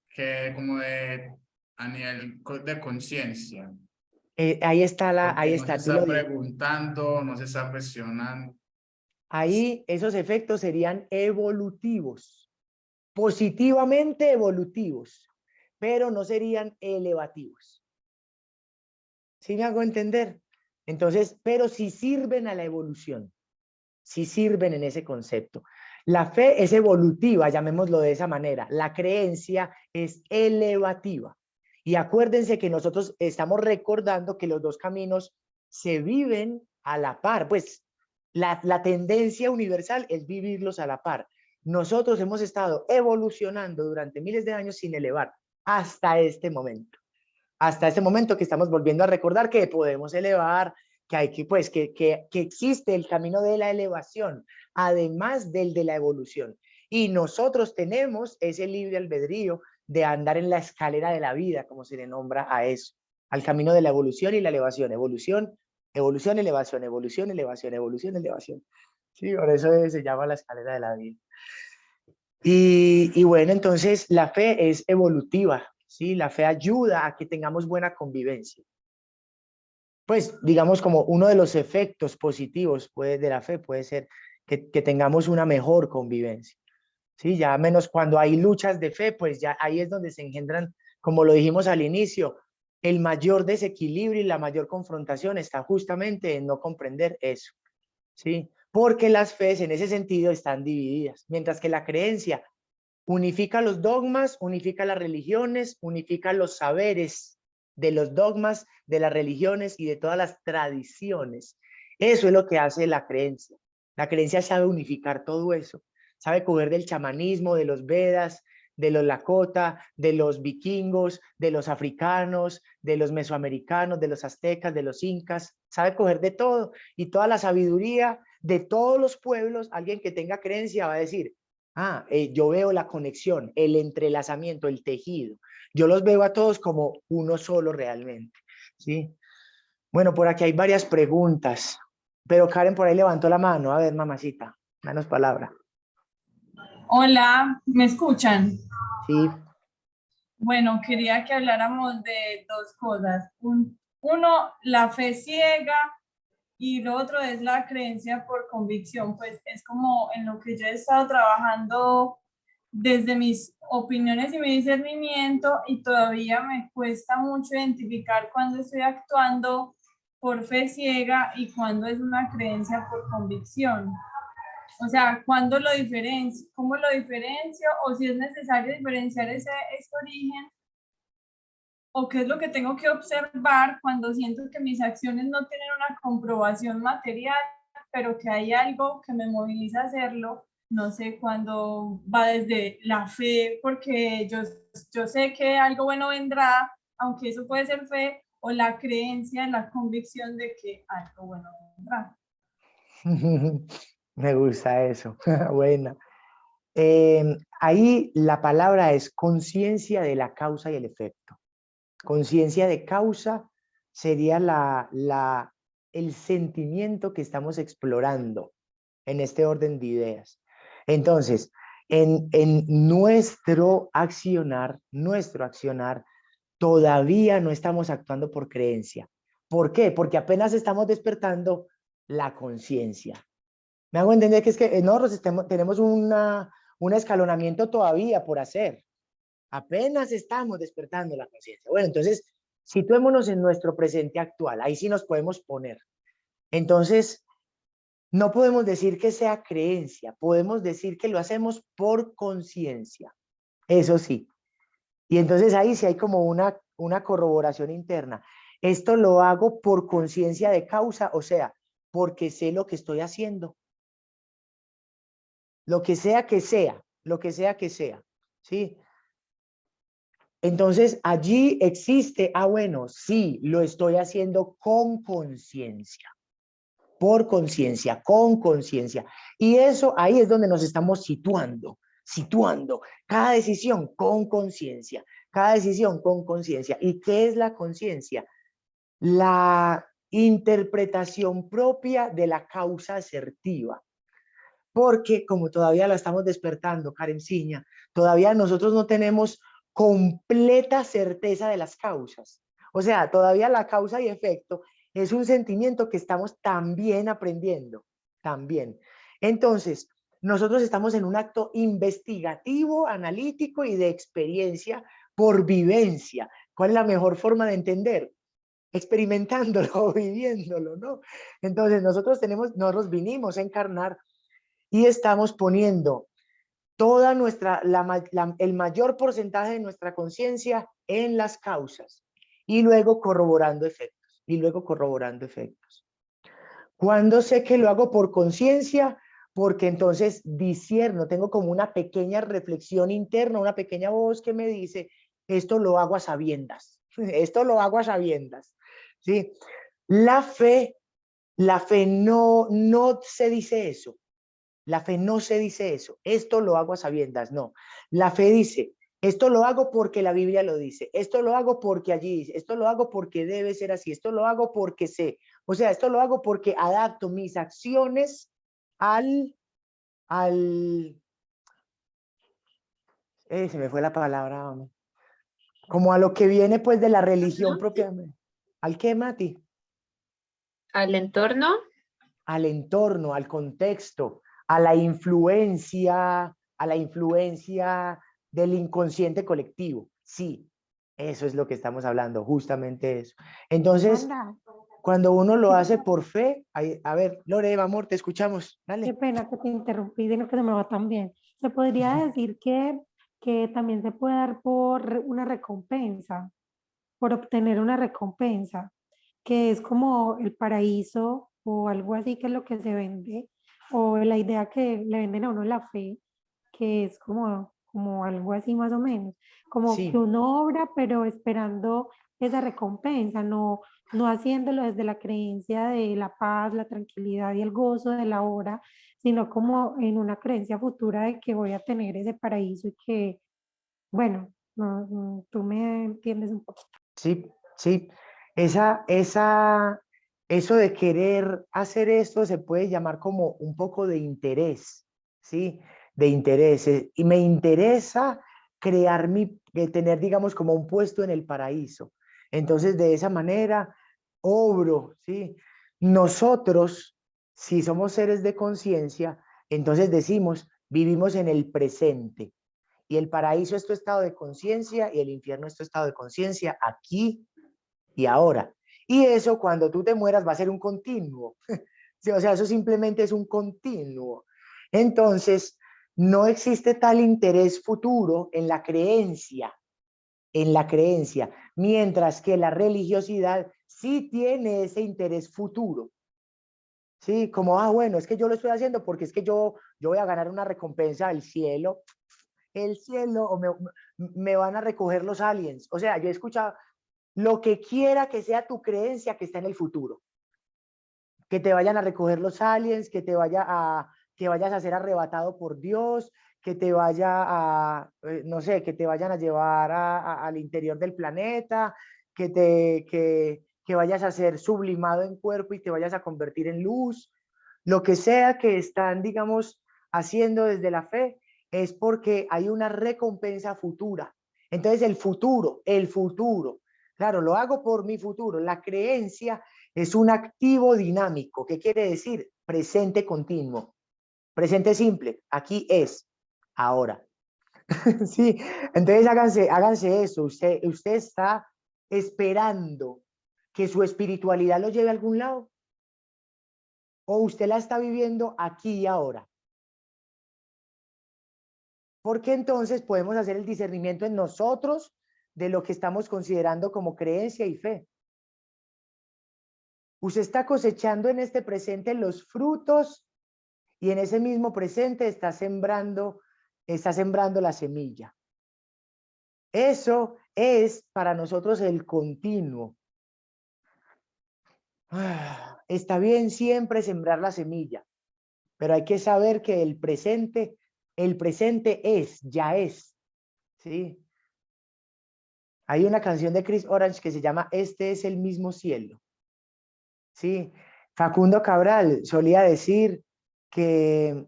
que como de a nivel de conciencia. Ahí está Porque ahí no se está, tú está lo dices. preguntando, no se está cuestionando. Ahí esos efectos serían evolutivos, positivamente evolutivos, pero no serían elevativos. ¿Sí me hago entender? Entonces, pero sí sirven a la evolución, sí sirven en ese concepto. La fe es evolutiva, llamémoslo de esa manera. La creencia es elevativa. Y acuérdense que nosotros estamos recordando que los dos caminos se viven a la par. Pues la tendencia universal es vivirlos a la par. Nosotros hemos estado evolucionando durante miles de años sin elevar hasta este momento que estamos volviendo a recordar que podemos elevar, que hay que, pues, que existe el camino de la elevación, además del de la evolución. Y nosotros tenemos ese libre albedrío de andar en la escalera de la vida, como se le nombra a eso, al camino de la evolución y la elevación. Evolución, evolución, elevación, evolución, elevación, evolución, elevación. Sí, por eso se llama la escalera de la vida. Y bueno, entonces la fe es evolutiva, ¿sí? La fe ayuda a que tengamos buena convivencia. Pues digamos como uno de los efectos positivos de la fe puede ser que tengamos una mejor convivencia, ¿sí? Ya menos cuando hay luchas de fe, pues ya ahí es donde se engendran, como lo dijimos al inicio, el mayor desequilibrio y la mayor confrontación está justamente en no comprender eso, ¿sí? Porque las fees en ese sentido están divididas, mientras que la creencia unifica los dogmas, unifica las religiones, unifica los saberes de los dogmas, de las religiones y de todas las tradiciones. Eso es lo que hace la creencia. La creencia sabe unificar todo eso. Sabe coger del chamanismo, de los Vedas, de los Lakota, de los vikingos, de los africanos, de los mesoamericanos, de los aztecas, de los incas. Sabe coger de todo y toda la sabiduría de todos los pueblos. Alguien que tenga creencia va a decir, yo veo la conexión, el entrelazamiento, el tejido. Yo los veo a todos como uno solo realmente, ¿sí? Bueno, por aquí hay varias preguntas, pero Karen por ahí levantó la mano. A ver, mamacita, danos palabra. Hola, ¿me escuchan? Sí, Bueno, quería que habláramos de dos cosas. Uno, la fe ciega y lo otro es la creencia por convicción. Pues es como en lo que yo he estado trabajando desde mis opiniones y mi discernimiento y todavía me cuesta mucho identificar cuando estoy actuando por fe ciega y cuándo es una creencia por convicción. O sea, ¿cuándo lo diferencio? ¿Cómo lo diferencio? O si es necesario diferenciar ese origen. ¿O qué es lo que tengo que observar cuando siento que mis acciones no tienen una comprobación material, pero que hay algo que me moviliza a hacerlo? No sé, cuando va desde la fe, porque yo sé que algo bueno vendrá, aunque eso puede ser fe, o la creencia, la convicción de que algo bueno vendrá. Me gusta eso. Buena. Ahí la palabra es conciencia de la causa y el efecto. Conciencia de causa sería el sentimiento que estamos explorando en este orden de ideas. Entonces, en nuestro accionar, todavía no estamos actuando por creencia. ¿Por qué? Porque apenas estamos despertando la conciencia. Me hago entender que es que nosotros tenemos un escalonamiento todavía por hacer. Apenas estamos despertando la conciencia. Bueno, entonces, situémonos en nuestro presente actual. Ahí sí nos podemos poner. Entonces, no podemos decir que sea creencia. Podemos decir que lo hacemos por conciencia. Eso sí. Y entonces ahí sí hay como una corroboración interna. Esto lo hago por conciencia de causa, o sea, porque sé lo que estoy haciendo. Lo que sea que sea, lo que sea que sea, ¿sí? Entonces allí existe, bueno, sí, lo estoy haciendo con conciencia, por conciencia, con conciencia. Y eso ahí es donde nos estamos situando, cada decisión con conciencia, cada decisión con conciencia. ¿Y qué es la conciencia? La interpretación propia de la causa asertiva. Porque como todavía la estamos despertando, Karenciña, todavía nosotros no tenemos completa certeza de las causas. O sea, todavía la causa y efecto es un sentimiento que estamos también aprendiendo, también. Entonces, nosotros estamos en un acto investigativo, analítico y de experiencia por vivencia. ¿Cuál es la mejor forma de entender? Experimentándolo, viviéndolo, ¿no? Entonces, nosotros vinimos a encarnar y estamos poniendo toda el mayor porcentaje de nuestra conciencia en las causas y luego corroborando efectos, ¿Cuándo sé que lo hago por conciencia? Porque entonces discierno, tengo como una pequeña reflexión interna, una pequeña voz que me dice, esto lo hago a sabiendas, esto lo hago a sabiendas, ¿sí? La fe no se dice eso. La fe no se dice eso, esto lo hago a sabiendas, no. La fe dice, esto lo hago porque la Biblia lo dice, esto lo hago porque allí dice, esto lo hago porque debe ser así, esto lo hago porque sé. O sea, esto lo hago porque adapto mis acciones se me fue la palabra, hombre. Como a lo que viene pues de la religión propiamente. ¿Al qué, Mati? Al entorno. Al entorno, al contexto, a la influencia del inconsciente colectivo. Sí, eso es lo que estamos hablando, justamente eso. Entonces, cuando uno lo hace por fe, a ver, Lore, amor, te escuchamos. Dale. Qué pena que te interrumpí, sino que se me va tan bien. Se podría decir que también se puede dar por una recompensa, por obtener una recompensa, que es como el paraíso o algo así, que es lo que se vende, o la idea que le venden a uno la fe, que es como algo así más o menos, como Sí. que uno obra pero esperando esa recompensa, no haciéndolo desde la creencia de la paz, la tranquilidad y el gozo de la hora, sino como en una creencia futura de que voy a tener ese paraíso y que, bueno, tú me entiendes un poquito. Sí, sí. Eso de querer hacer esto se puede llamar como un poco de interés, ¿sí? De intereses. Y me interesa tener, digamos, como un puesto en el paraíso. Entonces, de esa manera, obro, ¿sí? Nosotros, si somos seres de conciencia, entonces decimos, vivimos en el presente. Y el paraíso es tu estado de conciencia y el infierno es tu estado de conciencia aquí y ahora. Y eso cuando tú te mueras va a ser un continuo. Sí, o sea, eso simplemente es un continuo. Entonces, no existe tal interés futuro en la creencia, mientras que la religiosidad sí tiene ese interés futuro. Sí, como, bueno, es que yo lo estoy haciendo porque es que yo voy a ganar una recompensa del cielo, o me van a recoger los aliens. O sea, yo he escuchado lo que quiera que sea tu creencia que está en el futuro. Que te vayan a recoger los aliens, que vayas a ser arrebatado por Dios, que te vaya no sé, que te vayan a llevar al interior del planeta, que vayas a ser sublimado en cuerpo y te vayas a convertir en luz. Lo que sea que están, digamos, haciendo desde la fe es porque hay una recompensa futura. Entonces el futuro, claro, lo hago por mi futuro. La creencia es un activo dinámico. ¿Qué quiere decir? Presente continuo. Presente simple. Aquí es. Ahora. Sí. Entonces háganse eso. Usted está esperando que su espiritualidad lo lleve a algún lado. ¿O usted la está viviendo aquí y ahora? Porque entonces podemos hacer el discernimiento en nosotros de lo que estamos considerando como creencia y fe. Usted está cosechando en este presente los frutos y en ese mismo presente está sembrando la semilla. Eso es para nosotros el continuo. Está bien siempre sembrar la semilla, pero hay que saber que el presente ya es, ¿sí? Hay una canción de Chris Orange que se llama Este es el mismo cielo. Sí, Facundo Cabral solía decir que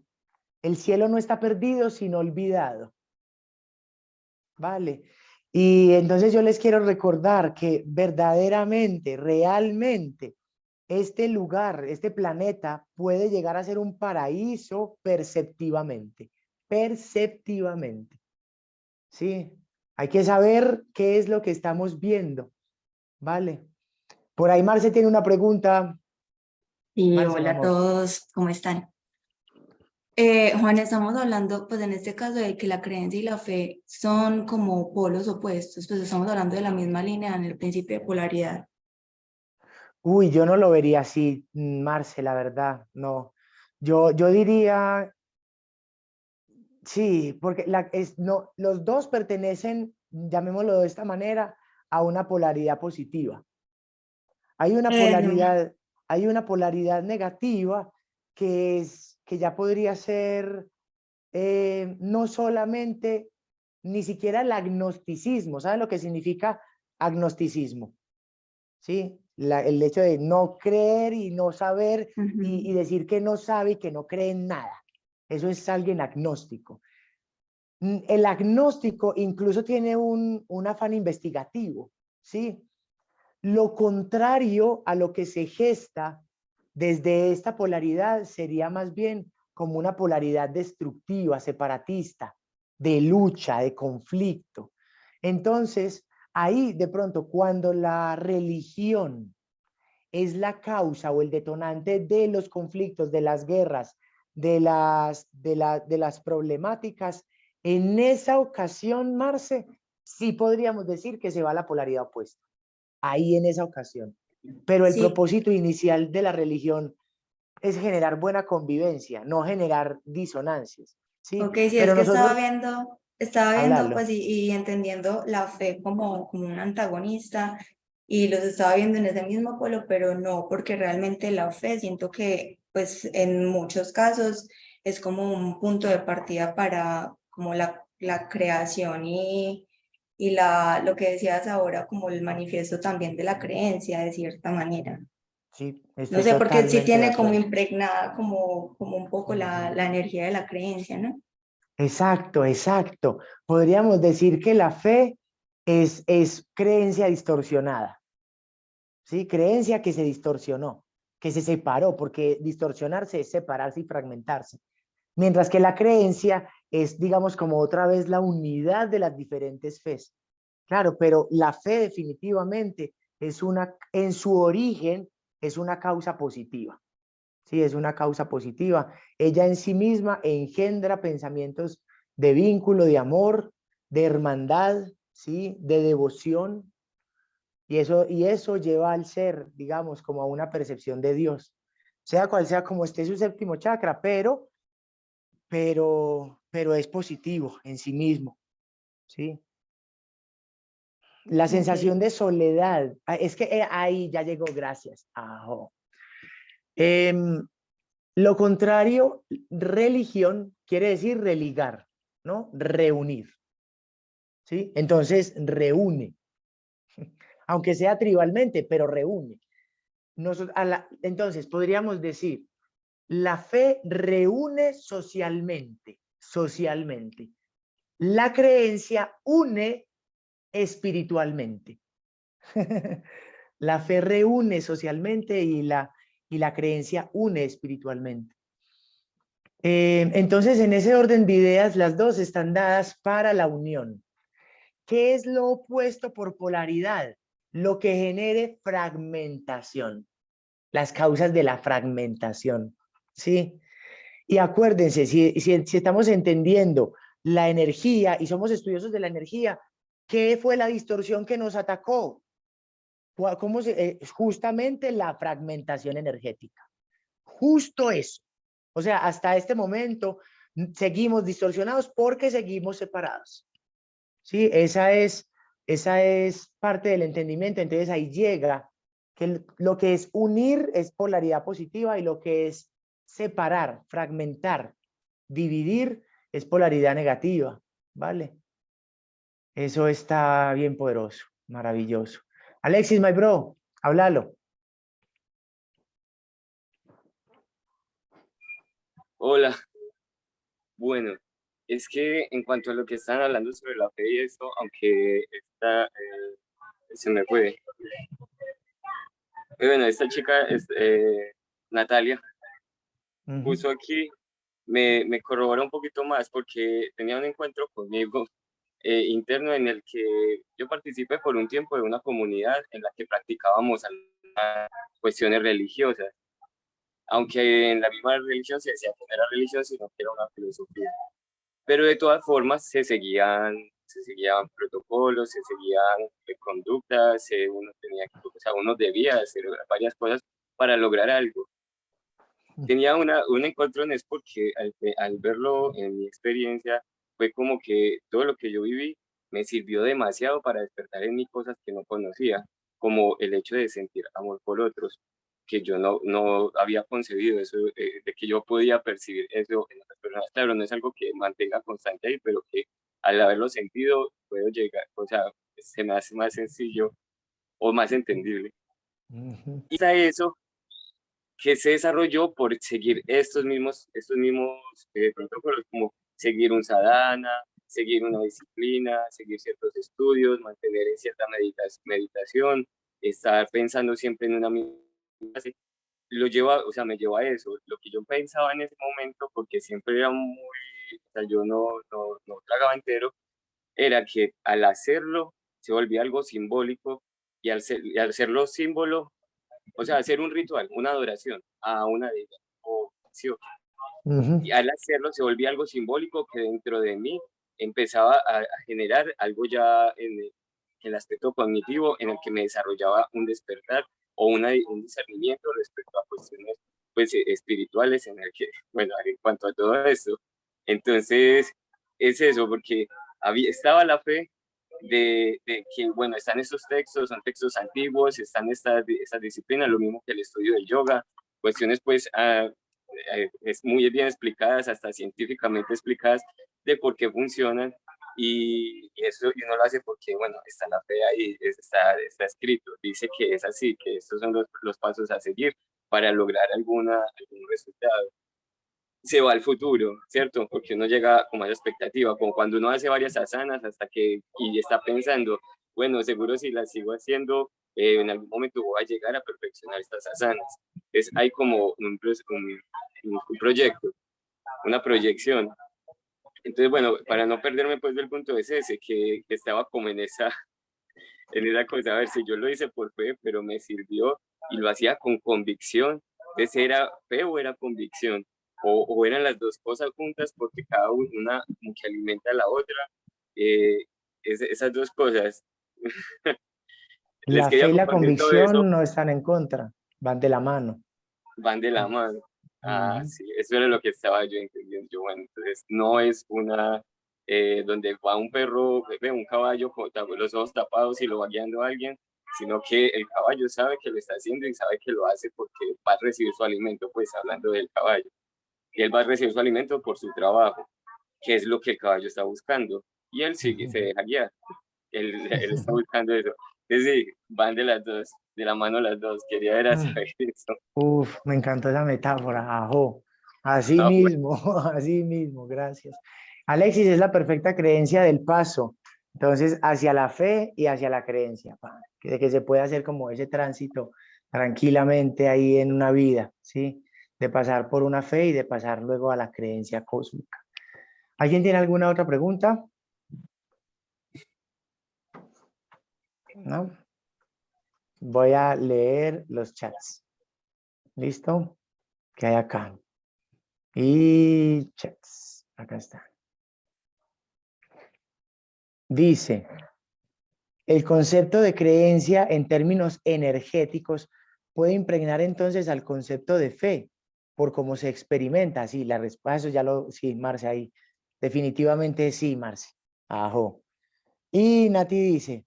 el cielo no está perdido, sino olvidado. Vale. Y entonces yo les quiero recordar que verdaderamente, realmente, este lugar, este planeta puede llegar a ser un paraíso perceptivamente. Perceptivamente. Sí, hay que saber qué es lo que estamos viendo. Vale. Por ahí Marce tiene una pregunta. Y Marce, mi hola a amor. todos, ¿cómo están? Juan, estamos hablando, pues en este caso, de que la creencia y la fe son como polos opuestos, pues estamos hablando de la misma línea en el principio de polaridad. Uy, yo no lo vería así, Marce, la verdad, no. Yo diría, sí, porque no, los dos pertenecen, llamémoslo de esta manera, a una polaridad positiva. Hay una polaridad negativa que ya podría ser no solamente, ni siquiera el agnosticismo. ¿Saben lo que significa agnosticismo? ¿Sí? El hecho de no creer y no saber y decir que no sabe y que no cree en nada. Eso es alguien agnóstico. El agnóstico incluso tiene un afán investigativo, ¿sí? Lo contrario a lo que se gesta desde esta polaridad sería más bien como una polaridad destructiva, separatista, de lucha, de conflicto. Entonces, ahí de pronto cuando la religión es la causa o el detonante de los conflictos, de las guerras, de las problemáticas, en esa ocasión, Marce, sí podríamos decir que se va a la polaridad opuesta. Ahí en esa ocasión. Pero el Sí. propósito inicial de la religión es generar buena convivencia, no generar disonancias. ¿Sí? Ok, sí, Pero es que nosotros, estaba viendo hablarlo. pues y entendiendo la fe como un antagonista y los estaba viendo en ese mismo polo, pero no, porque realmente la fe siento que pues en muchos casos es como un punto de partida para como la creación y lo que decías ahora como el manifiesto también de la creencia de cierta manera. Sí, No estoy sé, porque sí totalmente de tiene como acuerdo. impregnada como un poco la energía de la creencia, ¿no? Exacto, exacto. Podríamos decir que la fe es creencia distorsionada. ¿Sí? Creencia que se distorsionó, que se separó, porque distorsionarse es separarse y fragmentarse. Mientras que la creencia es, digamos, como otra vez la unidad de las diferentes fes. Claro, pero la fe definitivamente en su origen, es una causa positiva. Sí, es una causa positiva. Ella en sí misma engendra pensamientos de vínculo, de amor, de hermandad, ¿sí? De devoción. Y eso lleva al ser, digamos, como a una percepción de Dios. Sea cual sea como esté su séptimo chakra, pero es positivo en sí mismo, ¿sí? La Ok. sensación de soledad, es que ahí ya llegó, gracias. Ajo. Lo contrario, religión quiere decir religar, ¿no? Reunir, ¿sí? Entonces, reúne, aunque sea tribalmente, pero reúne. Entonces, podríamos decir, la fe reúne socialmente, socialmente. La creencia une espiritualmente. La fe reúne socialmente y la creencia une espiritualmente. Entonces, en ese orden de ideas, las dos están dadas para la unión. ¿Qué es lo opuesto por polaridad? Lo que genere fragmentación. Las causas de la fragmentación, ¿sí? Y acuérdense, si estamos entendiendo la energía y somos estudiosos de la energía, ¿qué fue la distorsión que nos atacó? Justamente la fragmentación energética. Justo eso. O sea, hasta este momento seguimos distorsionados porque seguimos separados. ¿Sí? Esa es parte del entendimiento. Entonces ahí llega que lo que es unir es polaridad positiva y lo que es separar, fragmentar, dividir es polaridad negativa, ¿vale? Eso está bien poderoso, maravilloso. Alexis, my bro, háblalo. Hola, bueno, es que en cuanto a lo que están hablando sobre la fe y esto, aunque se me fue. Bueno, esta chica, Natalia, puso aquí, me corrobora un poquito más porque tenía un encuentro conmigo interno en el que yo participé por un tiempo de una comunidad en la que practicábamos algunas cuestiones religiosas, aunque en la misma religión se decía que no era religión, sino que era una filosofía. Pero de todas formas se seguían protocolos, se seguían conductas, o sea, uno debía hacer varias cosas para lograr algo. Tenía un encuentro en eso porque al verlo en mi experiencia fue como que todo lo que yo viví me sirvió demasiado para despertar en mí cosas que no conocía, como el hecho de sentir amor por otros, que yo no había concebido eso, de que yo podía percibir eso en otras personas. Claro, no es algo que mantenga constante ahí, pero que al haberlo sentido puedo llegar, o sea, se me hace más sencillo o más entendible. Y a eso que se desarrolló por seguir estos mismos protocolos, como seguir un sadhana, seguir una disciplina, seguir ciertos estudios, mantener en cierta meditación, estar pensando siempre en una misma base, o sea, me llevó a eso. Lo que yo pensaba en ese momento, porque siempre era o sea, yo no tragaba entero, era que al hacerlo se volvía algo simbólico y al hacerlo símbolo, o sea, hacer un ritual, una adoración a una deidad o sí, y al hacerlo se volvía algo simbólico que dentro de mí empezaba a generar algo ya en el aspecto cognitivo en el que me desarrollaba un despertar o un discernimiento respecto a cuestiones pues espirituales en el que, bueno, en cuanto a todo esto. Entonces, es eso, porque estaba la fe de que, bueno, están estos textos, son textos antiguos, están estas disciplinas, lo mismo que el estudio del yoga, cuestiones pues es muy bien explicadas, hasta científicamente explicadas de por qué funcionan y eso y uno lo hace porque, bueno, está la fe ahí, está escrito, dice que es así, que estos son los pasos a seguir para lograr algún resultado. Se va al futuro, ¿cierto? Porque uno llega con más expectativa, como cuando uno hace varias asanas y está pensando, bueno, seguro si las sigo haciendo, en algún momento voy a llegar a perfeccionar estas asanas. Hay como un proyecto, una proyección. Entonces, bueno, para no perderme pues del punto es ese, que estaba como en esa cosa, a ver si yo lo hice por fe, pero me sirvió y lo hacía con convicción. Entonces era fe o era convicción, o eran las dos cosas juntas porque cada una como que alimenta a la otra. Eh, esas dos cosas. Les La fe quería y la compartir todo eso, convicción no están en contra, van de la mano. van de la mano. Ah, Ujú. sí, eso era lo que estaba yo entendiendo. Yo, bueno, entonces no es una donde va un perro, ve un caballo con los ojos tapados y lo va guiando a alguien, sino que el caballo sabe que lo está haciendo y sabe que lo hace porque va a recibir su alimento, pues hablando del caballo. Y él va a recibir su alimento por su trabajo, que es lo que el caballo está buscando. Y él sigue, se deja guiar. Él está buscando eso. Es decir, van de las dos, de la mano las dos. Quería ver a saber eso. Uf, me encantó esa metáfora, ajo. Así Ah, bueno. mismo, así mismo, gracias. Alexis, es la perfecta creencia del paso. Entonces, hacia la fe y hacia la creencia, de que se puede hacer como ese tránsito tranquilamente ahí en una vida, ¿sí? De pasar por una fe y de pasar luego a la creencia cósmica. ¿Alguien tiene alguna otra pregunta? ¿No? Voy a leer los chats. ¿Listo? ¿Qué hay acá? Y chats. Acá está. Dice, el concepto de creencia en términos energéticos puede impregnar entonces al concepto de fe por cómo se experimenta. Sí, la respuesta ya lo, sí, Marce, ahí. Definitivamente sí, Marce. Ajo. Y Nati dice,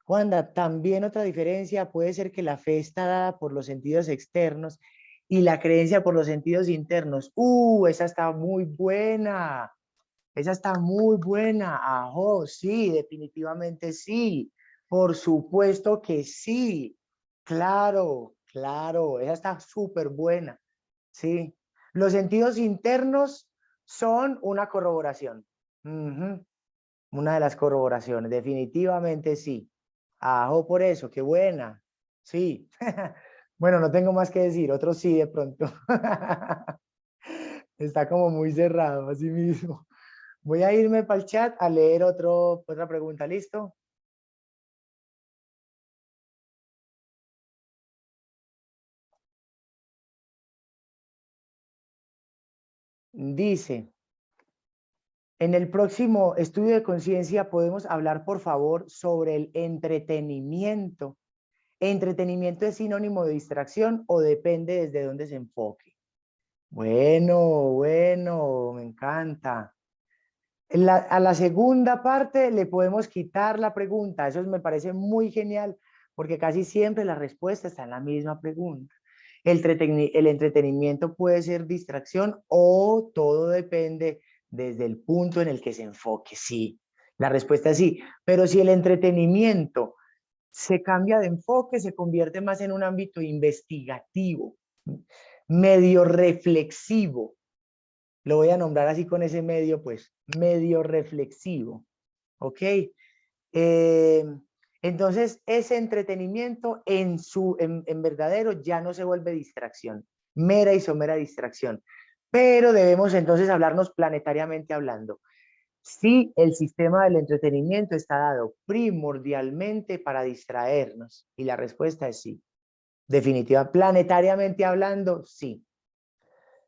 Juanda, también otra diferencia puede ser que la fe está dada por los sentidos externos y la creencia por los sentidos internos. Esa está muy buena. Esa está muy buena. Ajo, sí, definitivamente sí. Por supuesto que sí. Claro, claro. Esa está súper buena. Sí. Los sentidos internos son una corroboración. Ujú. Una de las corroboraciones. Definitivamente sí. Ajo por eso. Qué buena. Sí. Bueno, no tengo más que decir. Otro sí de pronto. Está como muy cerrado así mismo. Voy a irme para el chat a leer otra pregunta, ¿listo? Dice, en el próximo estudio de conciencia podemos hablar, por favor, sobre el entretenimiento. ¿Entretenimiento es sinónimo de distracción o depende desde dónde se enfoque? Bueno, me encanta. A la segunda parte le podemos quitar la pregunta. Eso me parece muy genial, porque casi siempre la respuesta está en la misma pregunta. El entretenimiento puede ser distracción o todo depende desde el punto en el que se enfoque. Sí, la respuesta es sí. Pero si el entretenimiento se cambia de enfoque, se convierte más en un ámbito investigativo, medio reflexivo, lo voy a nombrar así con ese medio, pues, medio reflexivo, ¿ok? Entonces, ese entretenimiento en verdadero ya no se vuelve distracción, mera y somera distracción. Pero debemos entonces hablarnos planetariamente hablando. Si el sistema del entretenimiento está dado primordialmente para distraernos, y la respuesta es sí. Definitiva, planetariamente hablando, sí.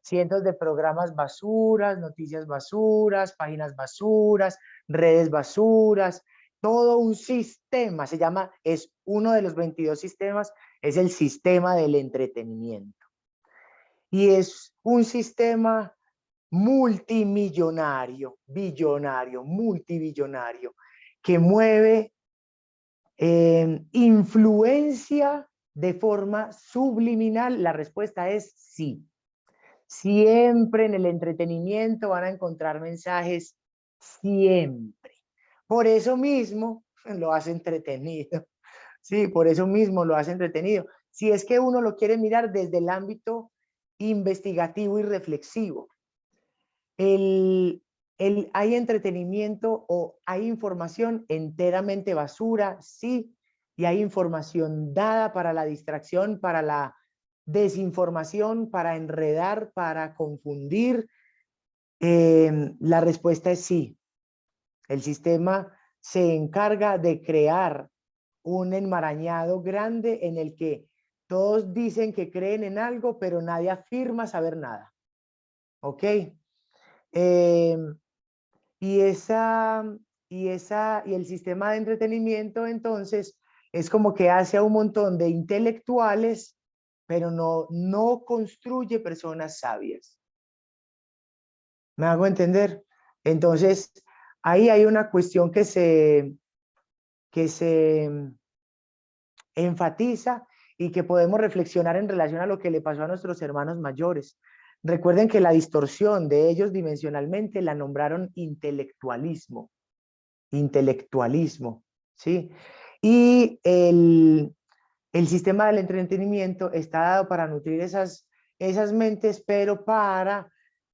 Cientos de programas basuras, noticias basuras, páginas basuras, redes basuras, todo un sistema, es uno de los 22 sistemas, es el sistema del entretenimiento. Y es un sistema multimillonario, billonario, multibillonario, que mueve influencia de forma subliminal. La respuesta es sí. Siempre en el entretenimiento van a encontrar mensajes, siempre. Por eso mismo lo hace entretenido. Sí, por eso mismo lo hace entretenido. Si es que uno lo quiere mirar desde el ámbito investigativo y reflexivo. Hay entretenimiento o hay información enteramente basura, sí, y hay información dada para la distracción, para la desinformación, para enredar, para confundir. La respuesta es sí. El sistema se encarga de crear un enmarañado grande en el que todos dicen que creen en algo, pero nadie afirma saber nada. ¿Ok? Y el sistema de entretenimiento, entonces, es como que hace a un montón de intelectuales, pero no construye personas sabias. ¿Me hago entender? Entonces, ahí hay una cuestión que se enfatiza y que podemos reflexionar en relación a lo que le pasó a nuestros hermanos mayores. Recuerden que la distorsión de ellos dimensionalmente la nombraron intelectualismo, ¿sí? Y el sistema del entretenimiento está dado para nutrir esas mentes, pero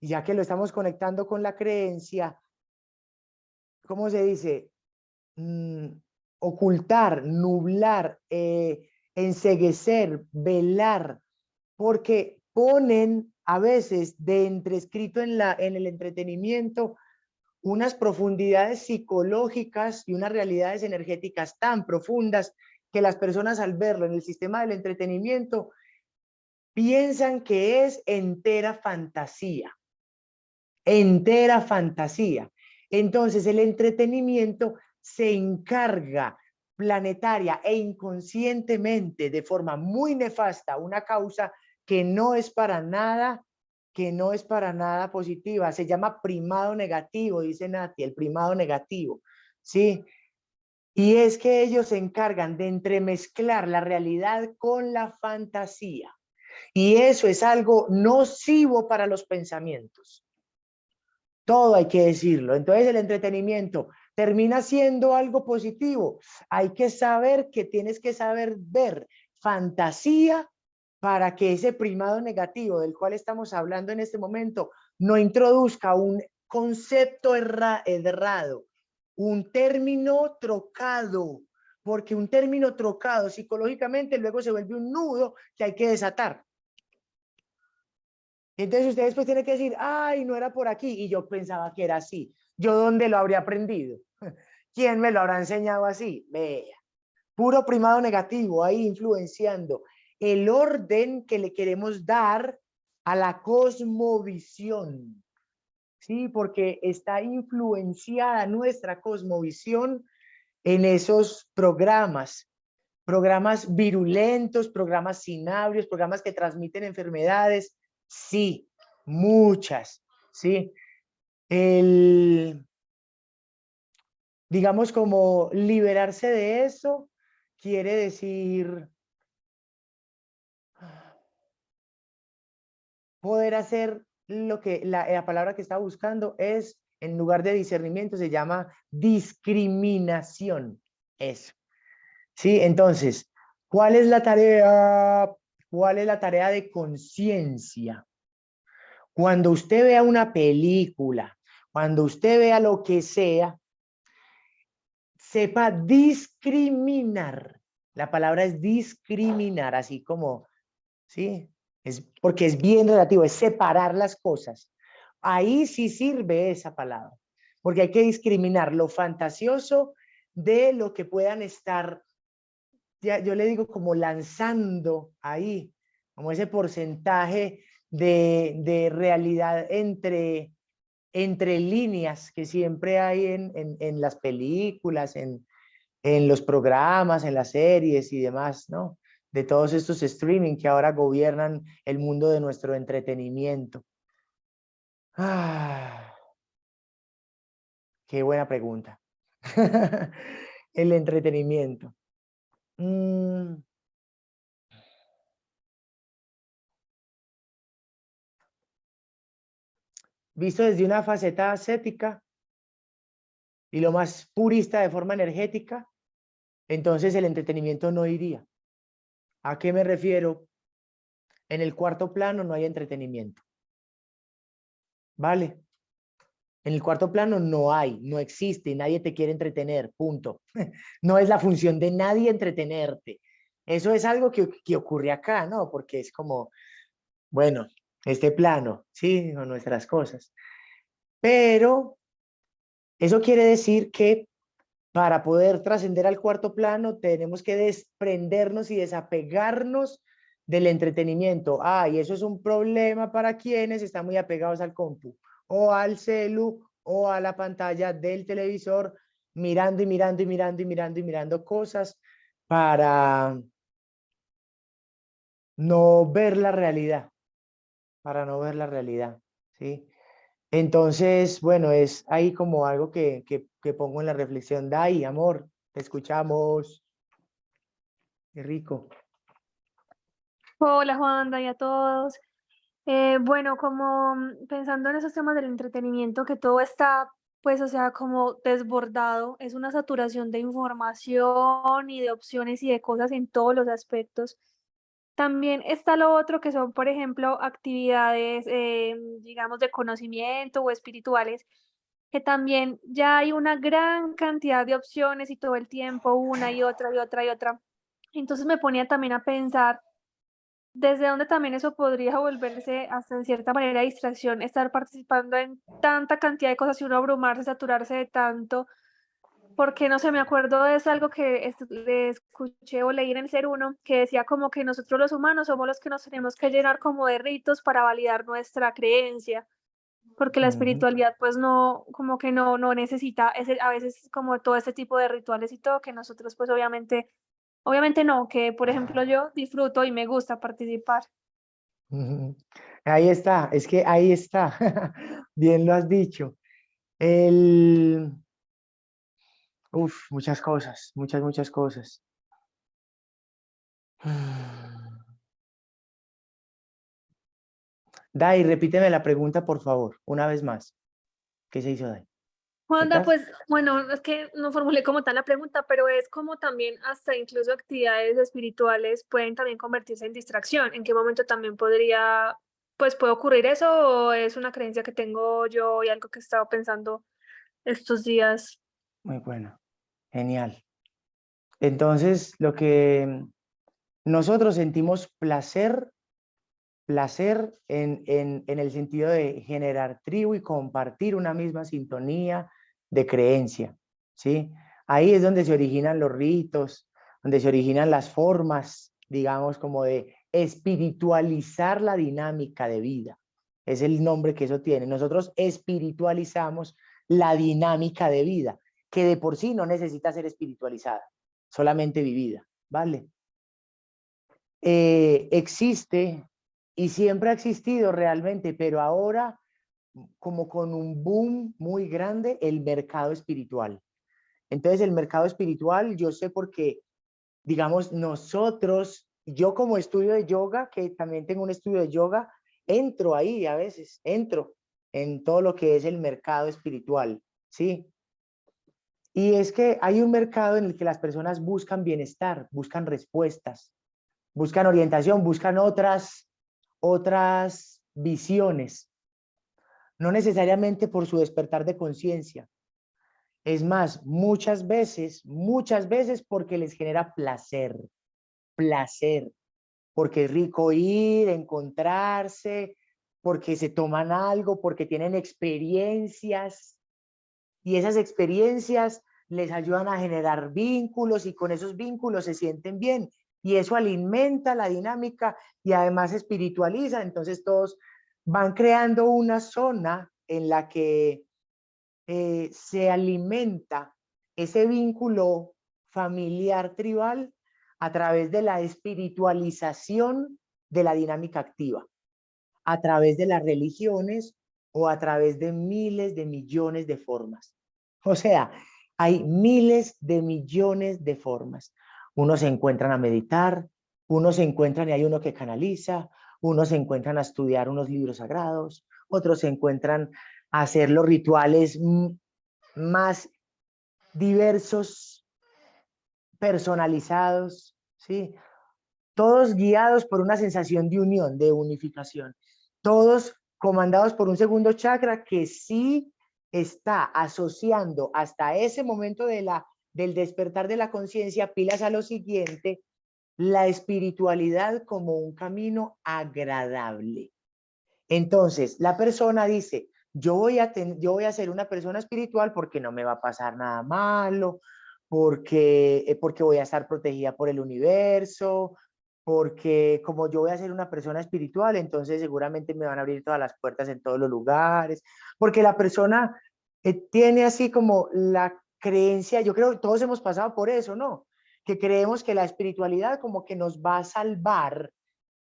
ya que lo estamos conectando con la creencia, ¿cómo se dice? Ocultar, nublar, enceguecer, velar, porque ponen a veces de entreescrito en el entretenimiento unas profundidades psicológicas y unas realidades energéticas tan profundas que las personas al verlo en el sistema del entretenimiento piensan que es entera fantasía. Entera fantasía. Entonces el entretenimiento se encarga planetaria e inconscientemente de forma muy nefasta una causa que no es para nada positiva. Se llama primado negativo, dice Nati, el primado negativo, ¿sí? Y es que ellos se encargan de entremezclar la realidad con la fantasía. Y eso es algo nocivo para los pensamientos. Todo hay que decirlo. Entonces el entretenimiento termina siendo algo positivo. Hay que saber que tienes que saber ver fantasía para que ese primado negativo del cual estamos hablando en este momento no introduzca un concepto errado, un término trocado, porque un término trocado psicológicamente luego se vuelve un nudo que hay que desatar. Entonces ustedes pues tienen que decir, ay, no era por aquí, y yo pensaba que era así. ¿Yo dónde lo habría aprendido? ¿Quién me lo habrá enseñado así? Vea, puro primado negativo ahí influenciando el orden que le queremos dar a la cosmovisión, ¿sí? Porque está influenciada nuestra cosmovisión en esos programas virulentos, programas cinabrios, programas que transmiten enfermedades. Sí, muchas, ¿sí? Digamos, como liberarse de eso quiere decir poder hacer lo que la palabra que está buscando es, en lugar de discernimiento, se llama discriminación. Eso. ¿Sí? Entonces, ¿cuál es la tarea? ¿Cuál es la tarea de conciencia? Cuando usted vea una película, cuando usted vea lo que sea, sepa discriminar. La palabra es discriminar, así como, ¿sí? Porque es bien relativo, es separar las cosas. Ahí sí sirve esa palabra, porque hay que discriminar lo fantasioso de lo que puedan estar, ya, yo le digo como lanzando ahí, como ese porcentaje de realidad entre líneas que siempre hay en las películas, en los programas, en las series y demás, ¿no? De todos estos streaming que ahora gobiernan el mundo de nuestro entretenimiento. Qué buena pregunta. El entretenimiento. Visto desde una faceta ascética y lo más purista de forma energética, entonces el entretenimiento no iría. ¿A qué me refiero? En el cuarto plano no hay entretenimiento. ¿Vale? En el cuarto plano no existe, nadie te quiere entretener, punto. No es la función de nadie entretenerte. Eso es algo que ocurre acá, ¿no? Porque es como, bueno, este plano, ¿sí? O nuestras cosas. Pero eso quiere decir que para poder trascender al cuarto plano, tenemos que desprendernos y desapegarnos del entretenimiento. Y eso es un problema para quienes están muy apegados al compu, o al celu, o a la pantalla del televisor, mirando y mirando y mirando y mirando y mirando cosas para no ver la realidad, ¿sí? Entonces, bueno, es ahí como algo que pongo en la reflexión. Dai, amor, te escuchamos. Qué rico. Hola Juanda y a todos. Bueno, como pensando en esos temas del entretenimiento, que todo está, pues, o sea, como desbordado, es una saturación de información y de opciones y de cosas en todos los aspectos. También está lo otro que son, por ejemplo, actividades, digamos, de conocimiento o espirituales, que también ya hay una gran cantidad de opciones y todo el tiempo una y otra y otra y otra. Entonces me ponía también a pensar desde dónde también eso podría volverse hasta en cierta manera distracción, estar participando en tanta cantidad de cosas y uno abrumarse, saturarse de tanto, porque no sé, me acuerdo de es algo que le escuché o leí en el Ser Uno, que decía como que nosotros los humanos somos los que nos tenemos que llenar como de ritos para validar nuestra creencia, porque la espiritualidad pues no, como que no necesita ese, a veces como todo este tipo de rituales y todo, que nosotros pues obviamente no, que por ejemplo yo disfruto y me gusta participar. Ahí está, es que ahí está. Bien lo has dicho. El... muchas cosas, muchas cosas. Dai, repíteme la pregunta, por favor, una vez más. ¿Qué se hizo, Dai? Juanda, ¿Estás? pues bueno, es que no formulé como tal la pregunta, pero es como también hasta incluso actividades espirituales pueden también convertirse en distracción. ¿En qué momento también podría, pues puede ocurrir eso o es una creencia que tengo yo y algo que he estado pensando estos días? Muy bueno, genial. Entonces, lo que nosotros sentimos placer en el sentido de generar tribu y compartir una misma sintonía de creencia, ¿sí? Ahí es donde se originan los ritos, donde se originan las formas, digamos, como de espiritualizar la dinámica de vida. Es el nombre que eso tiene. Nosotros espiritualizamos la dinámica de vida, que de por sí no necesita ser espiritualizada, solamente vivida, ¿vale? Existe y siempre ha existido realmente, pero ahora como con un boom muy grande, el mercado espiritual. Entonces el mercado espiritual, yo sé porque, digamos, nosotros, yo como estudio de yoga, que también tengo un estudio de yoga, entro ahí a veces, entro en todo lo que es el mercado espiritual, ¿sí? Y es que hay un mercado en el que las personas buscan bienestar, buscan respuestas, buscan orientación, buscan otras visiones, no necesariamente por su despertar de conciencia. Es más, muchas veces porque les genera placer, porque es rico ir, encontrarse, porque se toman algo, porque tienen experiencias y esas experiencias les ayudan a generar vínculos y con esos vínculos se sienten bien y eso alimenta la dinámica y además espiritualiza. Entonces todos van creando una zona en la que se alimenta ese vínculo familiar tribal a través de la espiritualización de la dinámica activa, a través de las religiones o a través de miles de millones de formas. O sea, hay miles de millones de formas. Unos se encuentran a meditar, unos se encuentran y hay uno que canaliza, unos se encuentran a estudiar unos libros sagrados, otros se encuentran a hacer los rituales más diversos, personalizados, ¿sí? Todos guiados por una sensación de unión, de unificación. Todos comandados por un segundo chakra que sí está asociando hasta ese momento del despertar de la conciencia, pilas a lo siguiente, la espiritualidad como un camino agradable. Entonces, la persona dice, yo voy a ser una persona espiritual porque no me va a pasar nada malo, porque voy a estar protegida por el universo, porque como yo voy a ser una persona espiritual, entonces seguramente me van a abrir todas las puertas en todos los lugares, porque la persona tiene así como la creencia, yo creo que todos hemos pasado por eso, ¿no? Que creemos que la espiritualidad como que nos va a salvar,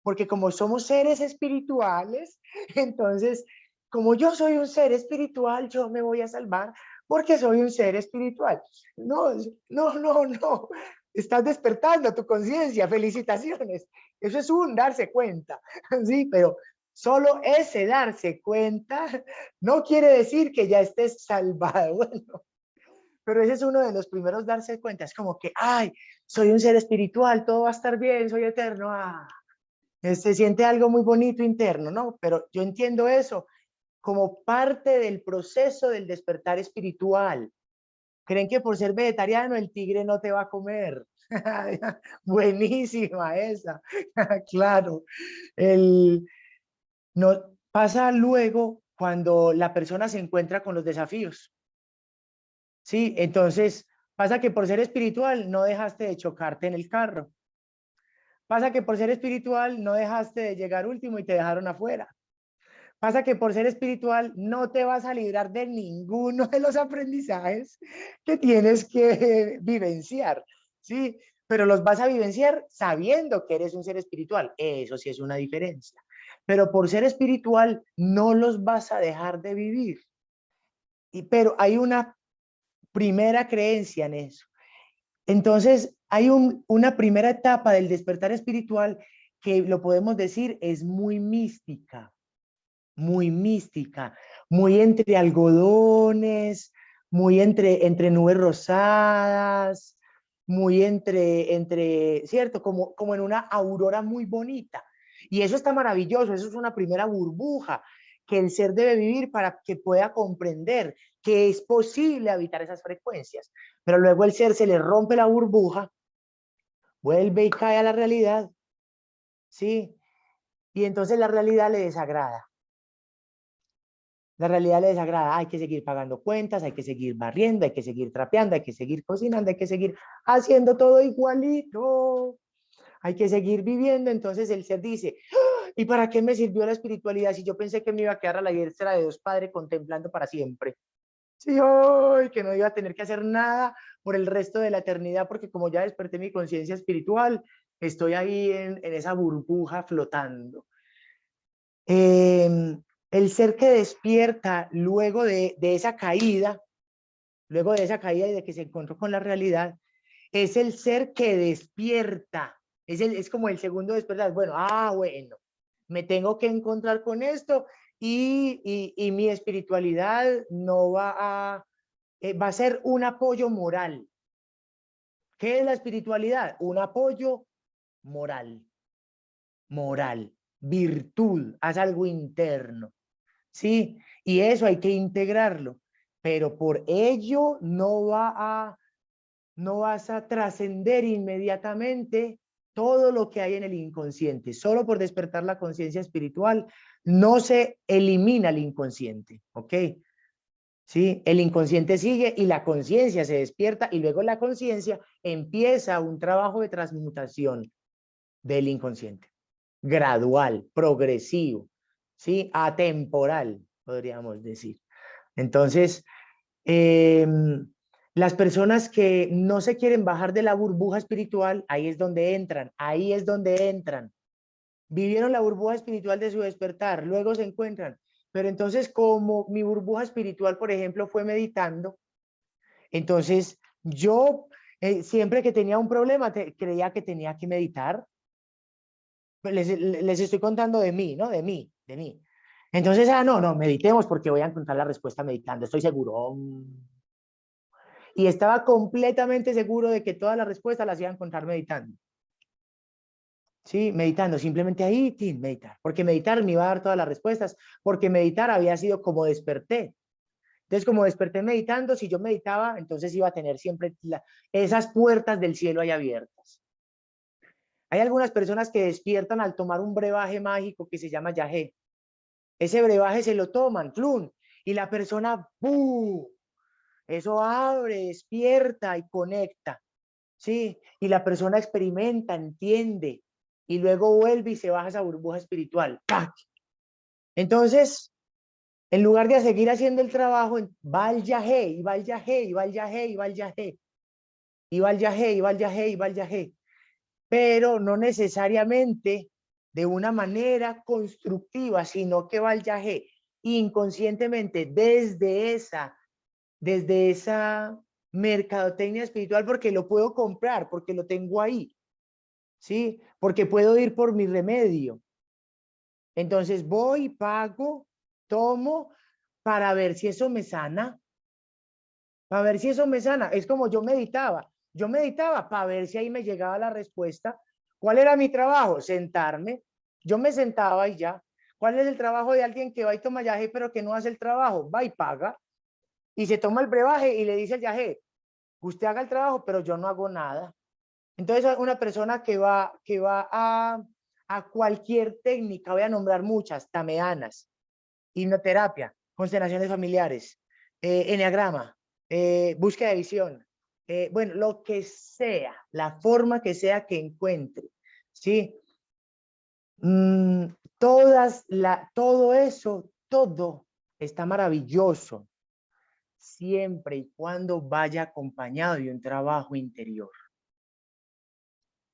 porque como somos seres espirituales, entonces, como yo soy un ser espiritual, yo me voy a salvar porque soy un ser espiritual. No, no, no, no. Estás despertando tu conciencia, felicitaciones. Eso es un darse cuenta, sí, pero solo ese darse cuenta no quiere decir que ya estés salvado. Bueno, pero ese es uno de los primeros darse cuenta. Es como que, ay, soy un ser espiritual, todo va a estar bien, soy eterno. Ah, se siente algo muy bonito interno, ¿no? Pero yo entiendo eso como parte del proceso del despertar espiritual. ¿Creen que por ser vegetariano el tigre no te va a comer? Buenísima esa. Claro. No, pasa luego cuando la persona se encuentra con los desafíos. Sí, entonces pasa que por ser espiritual no dejaste de chocarte en el carro. Pasa que por ser espiritual no dejaste de llegar último y te dejaron afuera. Pasa que por ser espiritual no te vas a librar de ninguno de los aprendizajes que tienes que vivenciar, ¿sí? Pero los vas a vivenciar sabiendo que eres un ser espiritual. Eso sí es una diferencia. Pero por ser espiritual no los vas a dejar de vivir. Pero hay una primera creencia en eso. Entonces, hay una primera etapa del despertar espiritual que lo podemos decir es muy mística, muy entre algodones, muy entre nubes rosadas, muy ¿cierto? Como en una aurora muy bonita. Y eso está maravilloso, eso es una primera burbuja que el ser debe vivir para que pueda comprender que es posible habitar esas frecuencias. Pero luego el ser se le rompe la burbuja, vuelve y cae a la realidad, ¿sí? Y entonces la realidad le desagrada. La realidad le desagrada, hay que seguir pagando cuentas, hay que seguir barriendo, hay que seguir trapeando, hay que seguir cocinando, hay que seguir haciendo todo igualito, hay que seguir viviendo. Entonces el ser dice, ¡ah! ¿Y para qué me sirvió la espiritualidad si yo pensé que me iba a quedar a la diestra de Dios Padre contemplando para siempre? Sí, hoy que no iba a tener que hacer nada por el resto de la eternidad, porque como ya desperté mi conciencia espiritual, estoy ahí en esa burbuja flotando. El ser que despierta luego de esa caída, y de que se encontró con la realidad, es el ser que despierta, es como el segundo despertar. Bueno, bueno, me tengo que encontrar con esto y mi espiritualidad no va a ser un apoyo moral. ¿Qué es la espiritualidad? Un apoyo moral, virtud, haz algo interno. Sí, y eso hay que integrarlo, pero por ello no vas a trascender inmediatamente todo lo que hay en el inconsciente. Solo por despertar la conciencia espiritual no se elimina el inconsciente, ¿ok? Sí, el inconsciente sigue y la conciencia se despierta y luego la conciencia empieza un trabajo de transmutación del inconsciente, gradual, progresivo, ¿sí? Atemporal, podríamos decir. Entonces, las personas que no se quieren bajar de la burbuja espiritual, ahí es donde entran. Vivieron la burbuja espiritual de su despertar, luego se encuentran. Pero entonces, como mi burbuja espiritual, por ejemplo, fue meditando, entonces yo siempre que tenía un problema creía que tenía que meditar. Les estoy contando de mí, ¿no? De mí. Entonces, no, meditemos porque voy a encontrar la respuesta meditando, estoy seguro. Y estaba completamente seguro de que todas las respuestas las iba a encontrar meditando. Sí, meditando, simplemente ahí, meditar. Porque meditar me iba a dar todas las respuestas, porque meditar había sido como desperté. Entonces, como desperté meditando, si yo meditaba, entonces iba a tener siempre esas puertas del cielo ahí abiertas. Hay algunas personas que despiertan al tomar un brebaje mágico que se llama yagé. Ese brebaje se lo toman, ¡plum! Y la persona, ¡buh! Eso abre, despierta y conecta, ¿sí? Y la persona experimenta, entiende, y luego vuelve y se baja esa burbuja espiritual. ¡Pac! Entonces, en lugar de seguir haciendo el trabajo, va al yajé, y va al yajé, y va al yajé, y va al yajé, y va al yajé, y va al yajé, y va al yajé. Pero no necesariamente de una manera constructiva, sino que va al yajé inconscientemente desde esa mercadotecnia espiritual, porque lo puedo comprar, porque lo tengo ahí, ¿sí? Porque puedo ir por mi remedio. Entonces voy, pago, tomo para ver si eso me sana. Para ver si eso me sana. Es como yo meditaba. Yo meditaba para ver si ahí me llegaba la respuesta. ¿Cuál era mi trabajo? Sentarme. Yo me sentaba y ya. ¿Cuál es el trabajo de alguien que va y toma yagé pero que no hace el trabajo? Va y paga. Y se toma el brebaje y le dice al yagé, usted haga el trabajo, pero yo no hago nada. Entonces, una persona que va a cualquier técnica, voy a nombrar muchas, tameanas, hipnoterapia, constelaciones familiares, eneagrama, búsqueda de visión, bueno, lo que sea, la forma que sea que encuentre, ¿sí? Todo eso, todo está maravilloso, siempre y cuando vaya acompañado de un trabajo interior.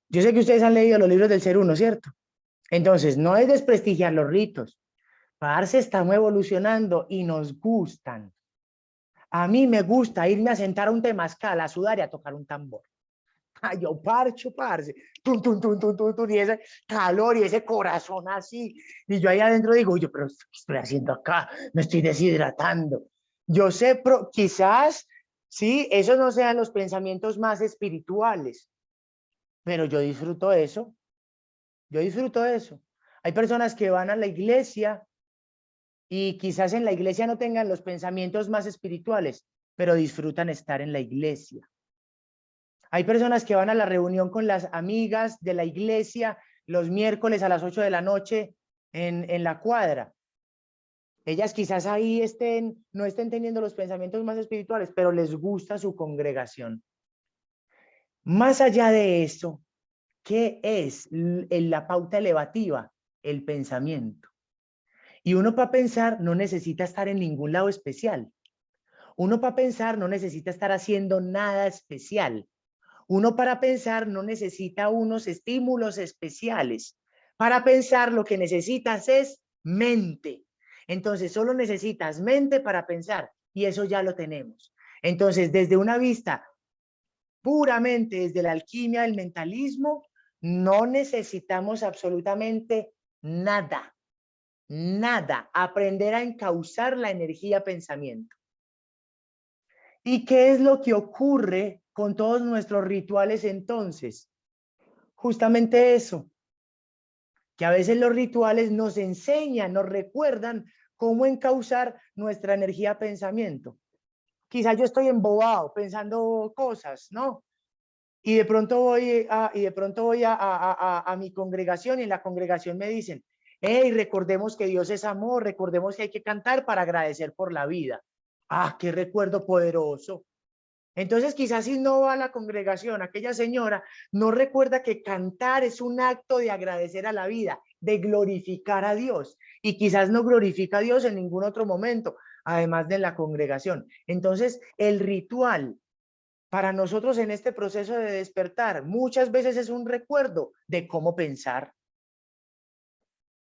Yo sé que ustedes han leído los libros del Ser Uno, ¿cierto? Entonces, no es desprestigiar los ritos. Parce, estamos evolucionando y nos gustan. A mí me gusta irme a sentar a un temazcal, a sudar y a tocar un tambor. Ay, yo parcho, parce. Tum, tum, tum, tum, tum, tum, y ese calor y ese corazón así. Y yo ahí adentro digo, yo, pero ¿qué estoy haciendo acá? Me estoy deshidratando. Yo sé, quizás, sí, esos no sean los pensamientos más espirituales, pero yo disfruto eso. Yo disfruto eso. Hay personas que van a la iglesia y quizás en la iglesia no tengan los pensamientos más espirituales, pero disfrutan estar en la iglesia. Hay personas que van a la reunión con las amigas de la iglesia los miércoles a las 8 de la noche en la cuadra. Ellas quizás ahí no estén teniendo los pensamientos más espirituales, pero les gusta su congregación. Más allá de eso, ¿qué es la pauta elevativa? El pensamiento. Y uno para pensar no necesita estar en ningún lado especial. Uno para pensar no necesita estar haciendo nada especial. Uno para pensar no necesita unos estímulos especiales. Para pensar lo que necesitas es mente. Entonces solo necesitas mente para pensar y eso ya lo tenemos. Entonces desde una vista puramente desde la alquimia del mentalismo, no necesitamos absolutamente nada. Nada, aprender a encauzar la energía pensamiento. ¿Y qué es lo que ocurre con todos nuestros rituales entonces? Justamente eso, que a veces los rituales nos enseñan, nos recuerdan cómo encauzar nuestra energía pensamiento. Quizás yo estoy embobado pensando cosas, ¿no? Y de pronto voy a mi congregación y en la congregación me dicen, hey, recordemos que Dios es amor, recordemos que hay que cantar para agradecer por la vida. Ah, qué recuerdo poderoso. Entonces quizás si no va a la congregación, aquella señora no recuerda que cantar es un acto de agradecer a la vida, de glorificar a Dios. Y quizás no glorifica a Dios en ningún otro momento, además de la congregación. Entonces el ritual para nosotros en este proceso de despertar muchas veces es un recuerdo de cómo pensar.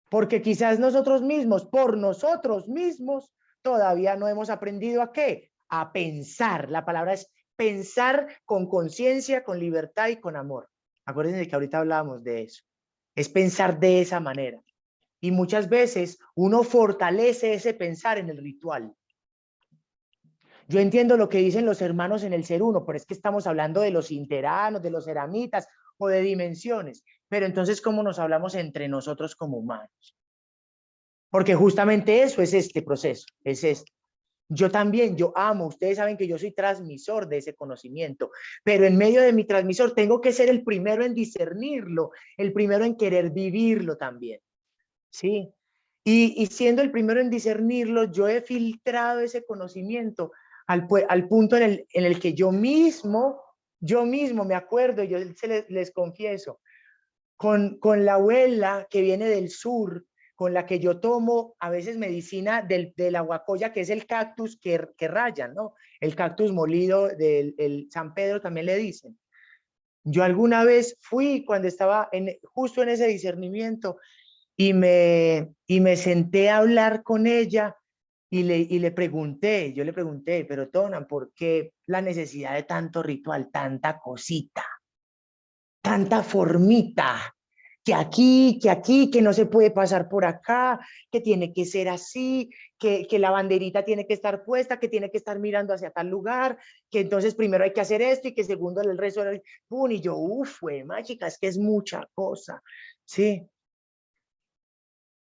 Porque quizás nosotros mismos, por nosotros mismos, todavía no hemos aprendido a qué, a pensar. La palabra es pensar con conciencia, con libertad y con amor. Acuérdense que ahorita hablábamos de eso. Es pensar de esa manera. Y muchas veces uno fortalece ese pensar en el ritual. Yo entiendo lo que dicen los hermanos en el Ser Uno, pero es que estamos hablando de los interanos, de los eramitas o de dimensiones. Pero entonces, ¿cómo nos hablamos entre nosotros como humanos? Porque justamente eso es este proceso, es esto. Yo también, yo amo, ustedes saben que yo soy transmisor de ese conocimiento, pero en medio de mi transmisor tengo que ser el primero en discernirlo, el primero en querer vivirlo también, ¿sí? Y siendo el primero en discernirlo, yo he filtrado ese conocimiento al punto en el que yo mismo me acuerdo, yo les confieso, con la abuela que viene del sur, con la que yo tomo a veces medicina del aguacoya, que es el cactus que rayan, ¿no? El cactus molido del San Pedro también le dicen. Yo alguna vez fui cuando estaba justo en ese discernimiento y me senté a hablar con ella y le pregunté, pero Tonan, ¿por qué la necesidad de tanto ritual, tanta cosita, tanta formita? Que aquí, que no se puede pasar por acá, que tiene que ser así, que la banderita tiene que estar puesta, que tiene que estar mirando hacia tal lugar, que entonces primero hay que hacer esto y que segundo el resto. Y yo, mágica, es que es mucha cosa, ¿sí?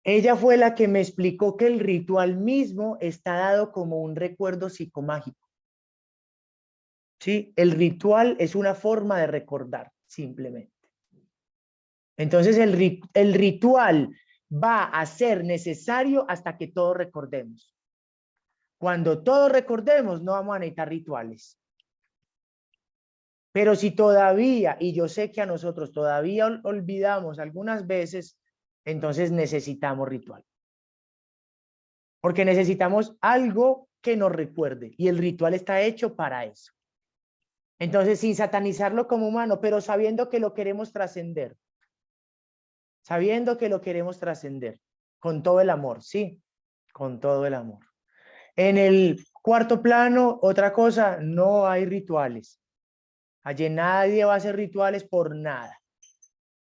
Ella fue la que me explicó que el ritual mismo está dado como un recuerdo psicomágico, ¿sí? El ritual es una forma de recordar, simplemente. Entonces el ritual va a ser necesario hasta que todos recordemos. Cuando todos recordemos, no vamos a necesitar rituales. Pero si todavía, y yo sé que a nosotros todavía olvidamos algunas veces, entonces necesitamos ritual. Porque necesitamos algo que nos recuerde, y el ritual está hecho para eso. Entonces, sin satanizarlo como humano, pero sabiendo que lo queremos trascender. Sabiendo que lo queremos trascender con todo el amor, ¿sí? Con todo el amor. En el cuarto plano, otra cosa, no hay rituales. Allí nadie va a hacer rituales por nada,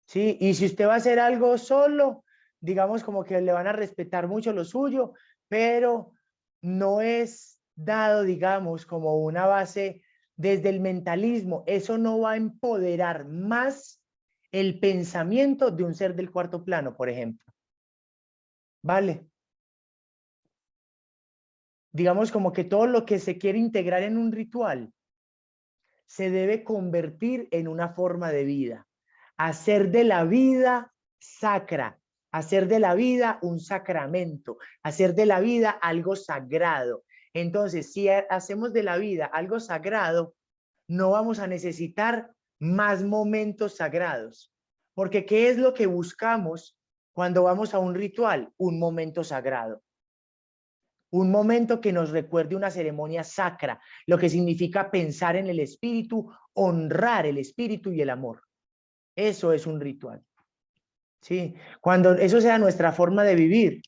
¿sí? Y si usted va a hacer algo solo, digamos como que le van a respetar mucho lo suyo, pero no es dado, digamos, como una base desde el mentalismo. Eso no va a empoderar más el pensamiento de un ser del cuarto plano, por ejemplo. ¿Vale? Digamos como que todo lo que se quiere integrar en un ritual se debe convertir en una forma de vida. Hacer de la vida sacra, hacer de la vida un sacramento, hacer de la vida algo sagrado. Entonces, si hacemos de la vida algo sagrado, no vamos a necesitar más momentos sagrados. Porque ¿qué es lo que buscamos cuando vamos a un ritual? Un momento sagrado. Un momento que nos recuerde una ceremonia sacra, lo que significa pensar en el espíritu, honrar el espíritu y el amor. Eso es un ritual. ¿Sí? Cuando eso sea nuestra forma de vivir,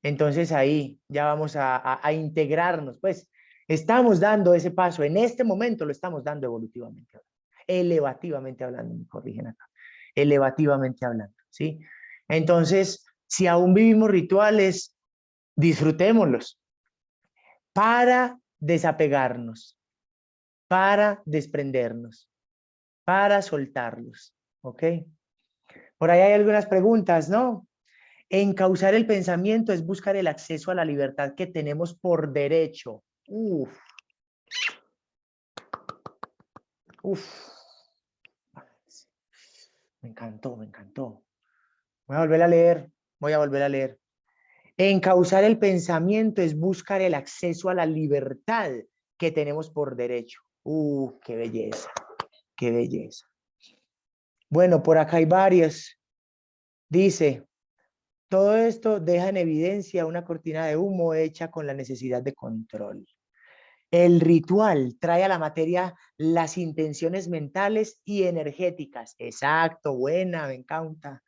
entonces ahí ya vamos a integrarnos. Pues estamos dando ese paso. En este momento lo estamos dando evolutivamente. Elevativamente hablando, me corrigen acá. Elevativamente hablando. ¿Sí? Entonces, si aún vivimos rituales, disfrutémoslos para desapegarnos, para desprendernos, para soltarlos, ¿ok? Por ahí hay algunas preguntas, ¿no? Encauzar el pensamiento es buscar el acceso a la libertad que tenemos por derecho. Uf. Uf. Me encantó, me encantó. Voy a volver a leer. Encauzar el pensamiento es buscar el acceso a la libertad que tenemos por derecho. Qué belleza, qué belleza. Bueno, por acá hay varias. Dice, todo esto deja en evidencia una cortina de humo hecha con la necesidad de control. El ritual trae a la materia las intenciones mentales y energéticas. Exacto, buena, me encanta.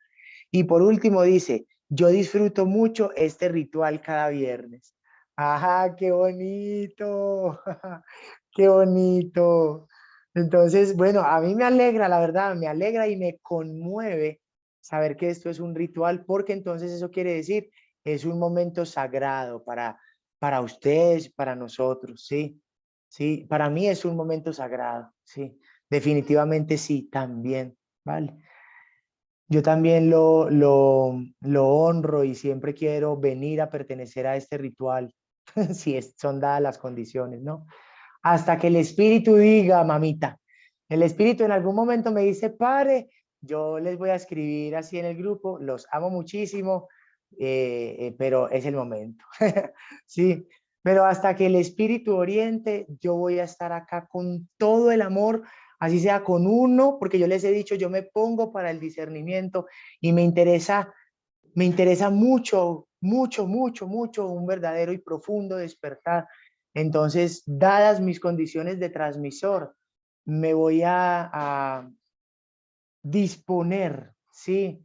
Y por último dice, yo disfruto mucho este ritual cada viernes. Ajá, qué bonito, qué bonito. Entonces, bueno, a mí me alegra, la verdad, me alegra y me conmueve saber que esto es un ritual, porque entonces eso quiere decir, es un momento sagrado para ustedes, para nosotros, ¿sí? Sí, para mí es un momento sagrado, sí, definitivamente sí, también, ¿vale? Yo también lo honro y siempre quiero venir a pertenecer a este ritual, si son dadas las condiciones, ¿no? Hasta que el espíritu diga, mamita, el espíritu en algún momento me dice, pare, yo les voy a escribir así en el grupo, los amo muchísimo, pero es el momento, ¿sí? Pero hasta que el espíritu oriente, yo voy a estar acá con todo el amor, así sea con uno, porque yo les he dicho, yo me pongo para el discernimiento y me interesa mucho, mucho, mucho, mucho un verdadero y profundo despertar. Entonces, dadas mis condiciones de transmisor, me voy a disponer, ¿sí?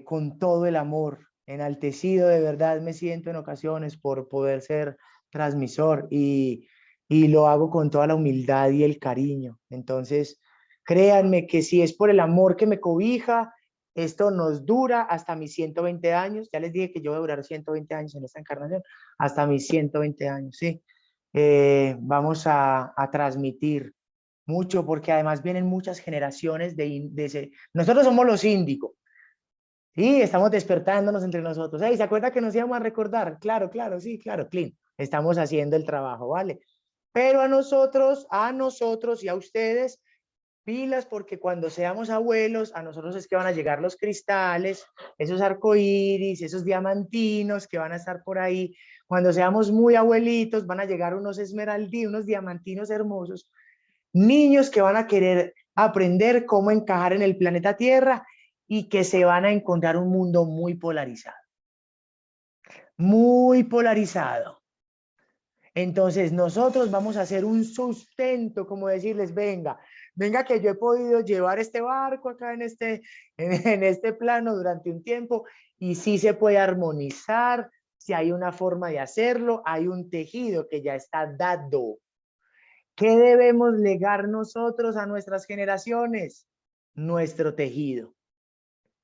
Con todo el amor, enaltecido de verdad me siento en ocasiones por poder ser transmisor y lo hago con toda la humildad y el cariño. Entonces, créanme que si es por el amor que me cobija, esto nos dura hasta mis 120 años. Ya les dije que yo voy a durar 120 años en esta encarnación, hasta mis 120 años, ¿sí? Vamos a transmitir mucho, porque además vienen muchas generaciones nosotros somos los índicos, sí, estamos despertándonos entre nosotros. Hey, ¿se acuerda que nos íbamos a recordar? Claro, claro, sí, claro, Clint, estamos haciendo el trabajo, ¿vale? Pero a nosotros y a ustedes, pilas, porque cuando seamos abuelos, a nosotros es que van a llegar los cristales, esos arcoíris, esos diamantinos que van a estar por ahí. Cuando seamos muy abuelitos, van a llegar unos esmeraldinos, unos diamantinos hermosos, niños que van a querer aprender cómo encajar en el planeta Tierra y que se van a encontrar un mundo muy polarizado. Muy polarizado. Entonces nosotros vamos a hacer un sustento, como decirles, venga que yo he podido llevar este barco acá en este plano durante un tiempo y sí se puede armonizar, si hay una forma de hacerlo, hay un tejido que ya está dado. ¿Qué debemos legar nosotros a nuestras generaciones? Nuestro tejido.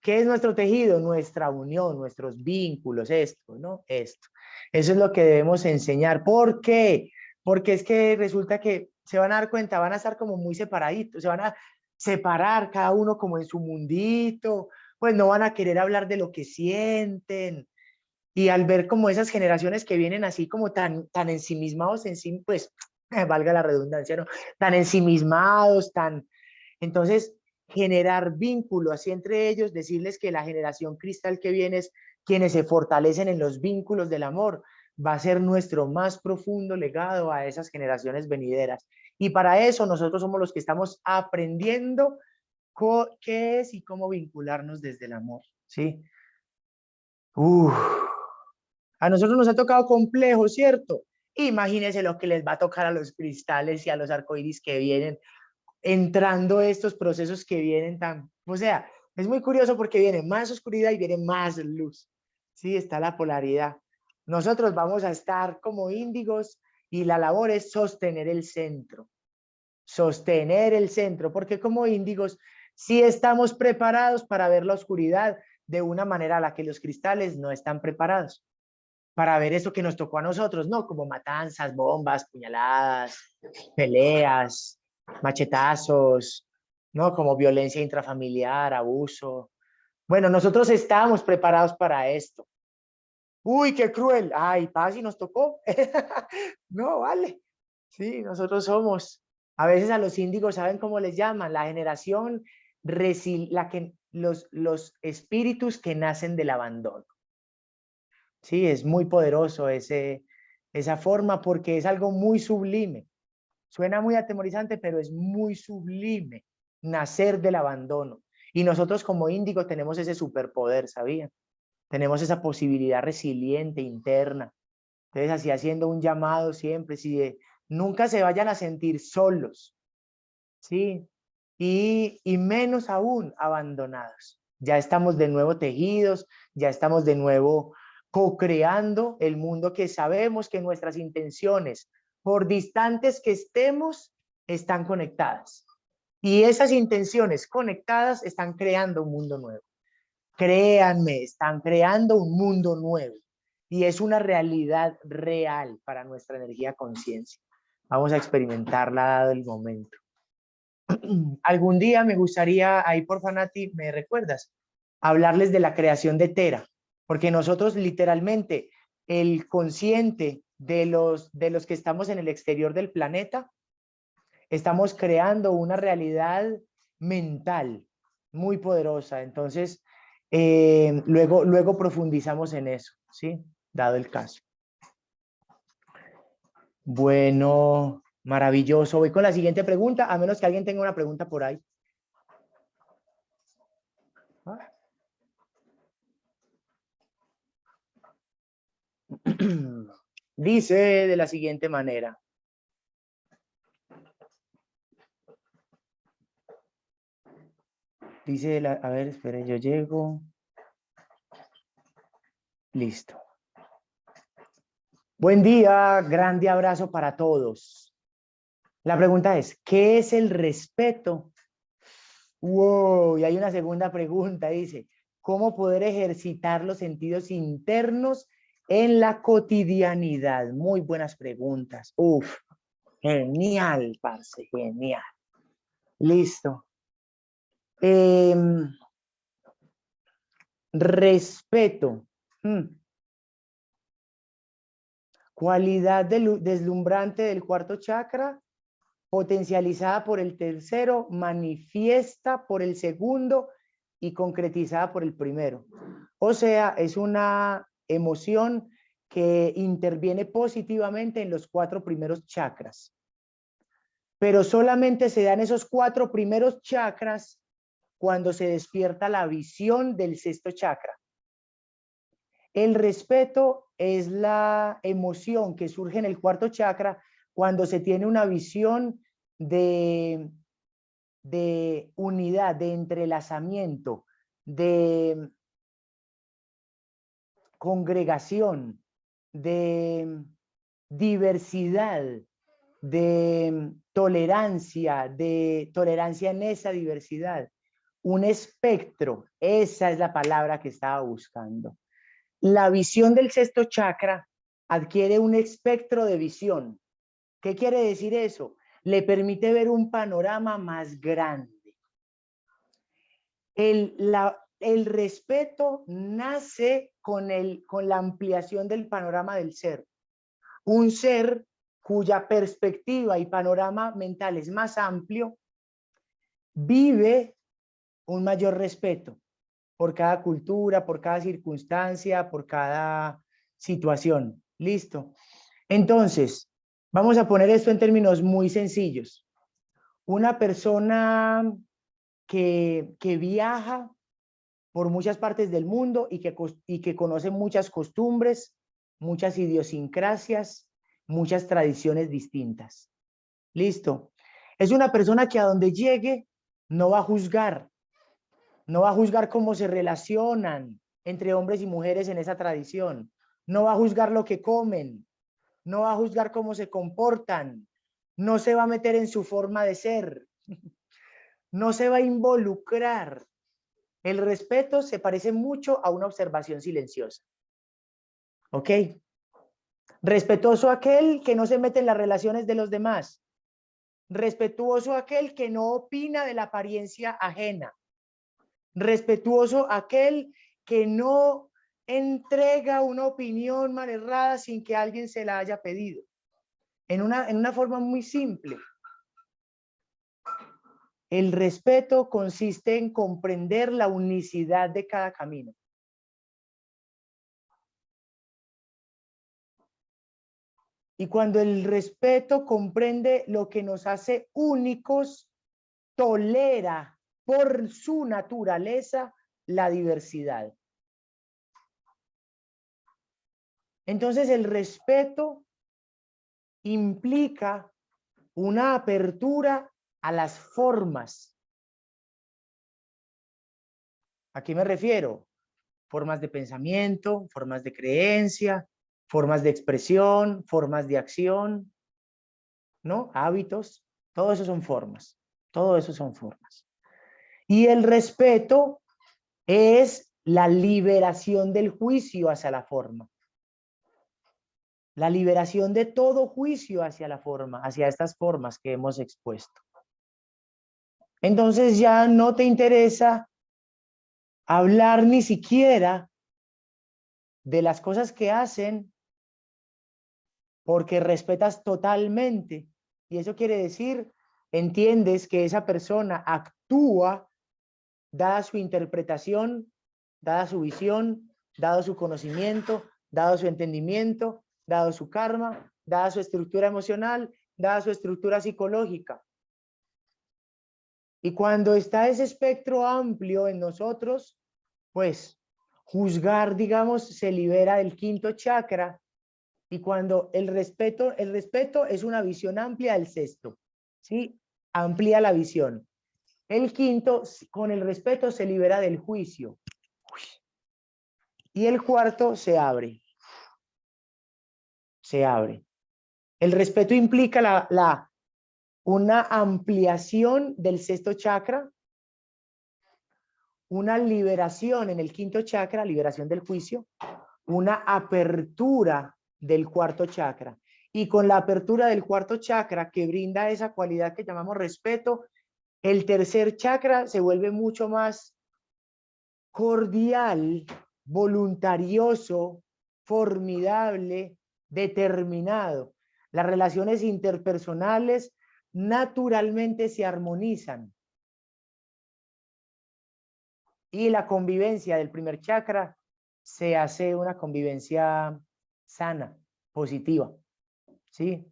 ¿Qué es nuestro tejido? Nuestra unión, nuestros vínculos, esto, ¿no? Esto. Eso es lo que debemos enseñar. ¿Por qué? Porque es que resulta que se van a dar cuenta, van a estar como muy separaditos, se van a separar cada uno como en su mundito, pues no van a querer hablar de lo que sienten. Y al ver como esas generaciones que vienen así como tan ensimismados en sí, pues valga la redundancia, ¿no? Tan ensimismados, entonces generar vínculo así entre ellos, decirles que la generación cristal que viene es quienes se fortalecen en los vínculos del amor, va a ser nuestro más profundo legado a esas generaciones venideras. Y para eso nosotros somos los que estamos aprendiendo qué es y cómo vincularnos desde el amor, ¿sí? A nosotros nos ha tocado complejo, ¿cierto? Imagínense lo que les va a tocar a los cristales y a los arcoíris que vienen, entrando estos procesos que vienen tan... O sea, es muy curioso porque viene más oscuridad y viene más luz. Sí, está la polaridad. Nosotros vamos a estar como índigos y la labor es sostener el centro. Sostener el centro, porque como índigos sí estamos preparados para ver la oscuridad de una manera a la que los cristales no están preparados para ver eso que nos tocó a nosotros, ¿no? Como matanzas, bombas, puñaladas, peleas, machetazos, ¿no? Como violencia intrafamiliar, abuso. Bueno, nosotros estábamos preparados para esto. Uy, qué cruel. Ay, paz, y nos tocó. No, vale. Sí, nosotros somos. A veces a los índigos, ¿saben cómo les llaman? La generación, los espíritus que nacen del abandono. Sí, es muy poderoso esa forma porque es algo muy sublime. Suena muy atemorizante, pero es muy sublime nacer del abandono. Y nosotros como índigos tenemos ese superpoder, ¿sabían? Tenemos esa posibilidad resiliente interna. Entonces, así haciendo un llamado siempre, nunca se vayan a sentir solos, ¿sí? Y menos aún abandonados. Ya estamos de nuevo tejidos, ya estamos de nuevo co-creando el mundo que sabemos que nuestras intenciones, por distantes que estemos, están conectadas. Y esas intenciones conectadas están creando un mundo nuevo. Créanme, están creando un mundo nuevo. Y es una realidad real para nuestra energía conciencia. Vamos a experimentarla dado el momento. Algún día me gustaría, ahí por Fanati, ¿me recuerdas? Hablarles de la creación de Tera, porque nosotros literalmente, el consciente de los que estamos en el exterior del planeta, estamos creando una realidad mental muy poderosa. Entonces, luego profundizamos en eso, ¿sí? Dado el caso. Bueno, maravilloso. Voy con la siguiente pregunta, a menos que alguien tenga una pregunta por ahí. Dice de la siguiente manera. Dice, a ver, espere, yo llego. Listo. Buen día, grande abrazo para todos. La pregunta es, ¿qué es el respeto? Wow, y hay una segunda pregunta, dice, ¿cómo poder ejercitar los sentidos internos en la cotidianidad? Muy buenas preguntas. Uf, genial, parce, genial. Listo. Respeto. Cualidad deslumbrante del cuarto chakra, potencializada por el tercero, manifiesta por el segundo y concretizada por el primero. O sea, es una emoción que interviene positivamente en los 4 primeros chakras. Pero solamente se dan esos 4 primeros chakras cuando se despierta la visión del sexto chakra. El respeto es la emoción que surge en el cuarto chakra cuando se tiene una visión de unidad, de entrelazamiento, de congregación, de diversidad, de tolerancia en esa diversidad. Un espectro, esa es la palabra que estaba buscando. La visión del sexto chakra adquiere un espectro de visión. ¿Qué quiere decir eso? Le permite ver un panorama más grande. El respeto nace con la ampliación del panorama del ser. Un ser cuya perspectiva y panorama mental es más amplio, vive un mayor respeto por cada cultura, por cada circunstancia, por cada situación. ¿Listo? Entonces, vamos a poner esto en términos muy sencillos. Una persona que viaja por muchas partes del mundo y que conoce muchas costumbres, muchas idiosincrasias, muchas tradiciones distintas. ¿Listo? Es una persona que a donde llegue no va a juzgar. No va a juzgar cómo se relacionan entre hombres y mujeres en esa tradición. No va a juzgar lo que comen. No va a juzgar cómo se comportan. No se va a meter en su forma de ser. No se va a involucrar. El respeto se parece mucho a una observación silenciosa. ¿Ok? Respetuoso aquel que no se mete en las relaciones de los demás. Respetuoso aquel que no opina de la apariencia ajena. Respetuoso aquel que no entrega una opinión mal errada sin que alguien se la haya pedido. En una forma muy simple. El respeto consiste en comprender la unicidad de cada camino. Y cuando el respeto comprende lo que nos hace únicos, tolera por su naturaleza la diversidad. Entonces el respeto implica una apertura a las formas. ¿A qué me refiero? Formas de pensamiento, formas de creencia, formas de expresión, formas de acción, ¿no? Hábitos, todo eso son formas. Todo eso son formas. Y el respeto es la liberación del juicio hacia la forma. La liberación de todo juicio hacia la forma, hacia estas formas que hemos expuesto. Entonces ya no te interesa hablar ni siquiera de las cosas que hacen porque respetas totalmente. Y eso quiere decir, entiendes que esa persona actúa dada su interpretación, dada su visión, dado su conocimiento, dado su entendimiento, dado su karma, dada su estructura emocional, dada su estructura psicológica. Y cuando está ese espectro amplio en nosotros, pues juzgar, digamos, se libera del quinto chakra. Y cuando el respeto es una visión amplia del sexto, ¿sí? Amplía la visión. El quinto, con el respeto, se libera del juicio. Y el cuarto se abre. Se abre. El respeto implica una ampliación del sexto chakra, una liberación en el quinto chakra, liberación del juicio, una apertura del cuarto chakra. Y con la apertura del cuarto chakra que brinda esa cualidad que llamamos respeto, el tercer chakra se vuelve mucho más cordial, voluntarioso, formidable, determinado. Las relaciones interpersonales naturalmente se armonizan. Y la convivencia del primer chakra se hace una convivencia sana, positiva, ¿sí?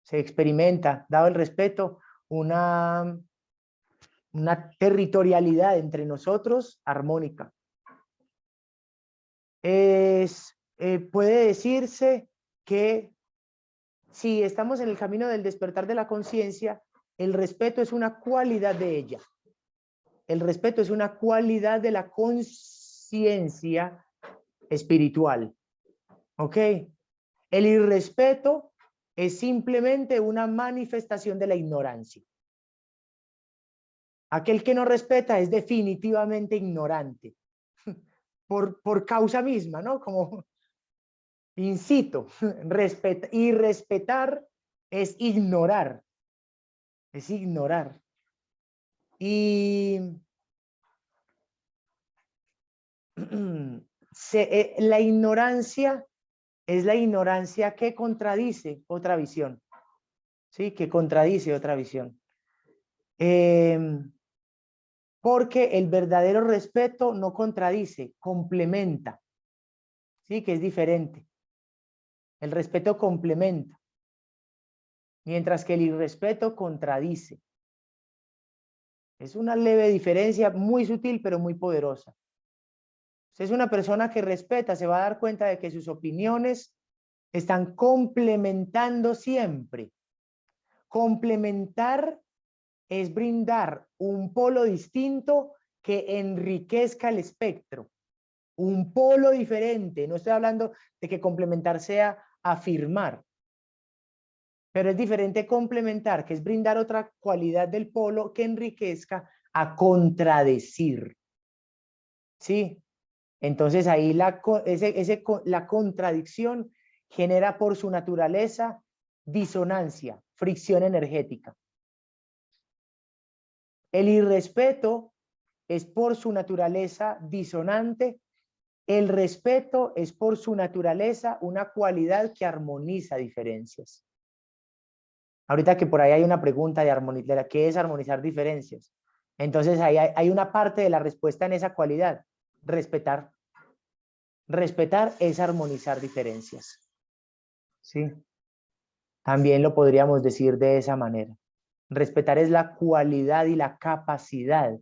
Se experimenta, dado el respeto, una territorialidad entre nosotros armónica. Puede decirse que si estamos en el camino del despertar de la conciencia, el respeto es una cualidad de ella. El respeto es una cualidad de la conciencia espiritual. ¿Ok? El irrespeto es simplemente una manifestación de la ignorancia. Aquel que no respeta es definitivamente ignorante. Por causa misma, ¿no? Como incito, y respetar es ignorar. Es ignorar. Y la ignorancia es la ignorancia que contradice otra visión. ¿Sí? Que contradice otra visión. Porque el verdadero respeto no contradice, complementa. ¿Sí? Que es diferente. El respeto complementa. Mientras que el irrespeto contradice. Es una leve diferencia, muy sutil, pero muy poderosa. Usted es una persona que respeta, se va a dar cuenta de que sus opiniones están complementando siempre. Complementar es brindar un polo distinto que enriquezca el espectro. Un polo diferente. No estoy hablando de que complementar sea afirmar. Pero es diferente complementar, que es brindar otra cualidad del polo que enriquezca, a contradecir. ¿Sí? Entonces ahí la contradicción genera por su naturaleza disonancia, fricción energética. El irrespeto es por su naturaleza disonante. El respeto es por su naturaleza una cualidad que armoniza diferencias. Ahorita que por ahí hay una pregunta de ¿qué es armonizar diferencias? Entonces ahí hay una parte de la respuesta en esa cualidad. Respetar. Respetar es armonizar diferencias. ¿Sí? También lo podríamos decir de esa manera. Respetar es la cualidad y la capacidad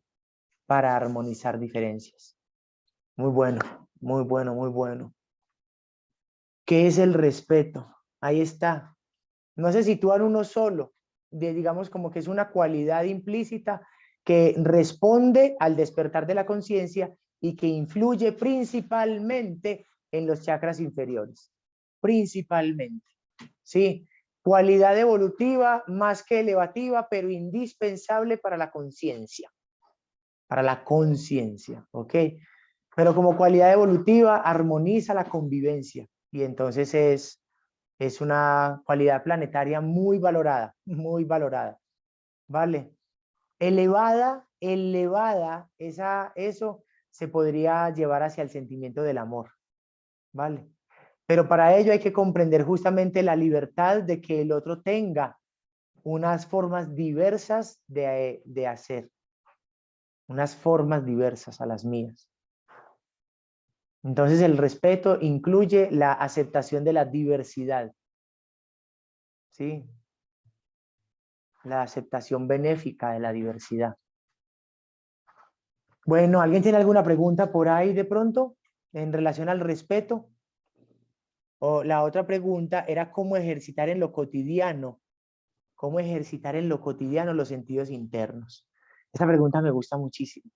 para armonizar diferencias. Muy bueno, muy bueno, muy bueno. ¿Qué es el respeto? Ahí está. No se sitúa en uno solo, digamos como que es una cualidad implícita que responde al despertar de la conciencia y que influye principalmente en los chakras inferiores. Principalmente. ¿Sí? Cualidad evolutiva más que elevativa, pero indispensable para la conciencia. Para la conciencia, ¿ok? Pero como cualidad evolutiva armoniza la convivencia y entonces es una cualidad planetaria muy valorada, ¿vale? Elevada, eso se podría llevar hacia el sentimiento del amor, ¿vale? Pero para ello hay que comprender justamente la libertad de que el otro tenga unas formas diversas de hacer, unas formas diversas a las mías. Entonces el respeto incluye la aceptación de la diversidad. ¿sí? La aceptación benéfica de la diversidad. Bueno, ¿alguien tiene alguna pregunta por ahí de pronto en relación al respeto? O la otra pregunta era cómo ejercitar en lo cotidiano, los sentidos internos. Esa pregunta me gusta muchísimo,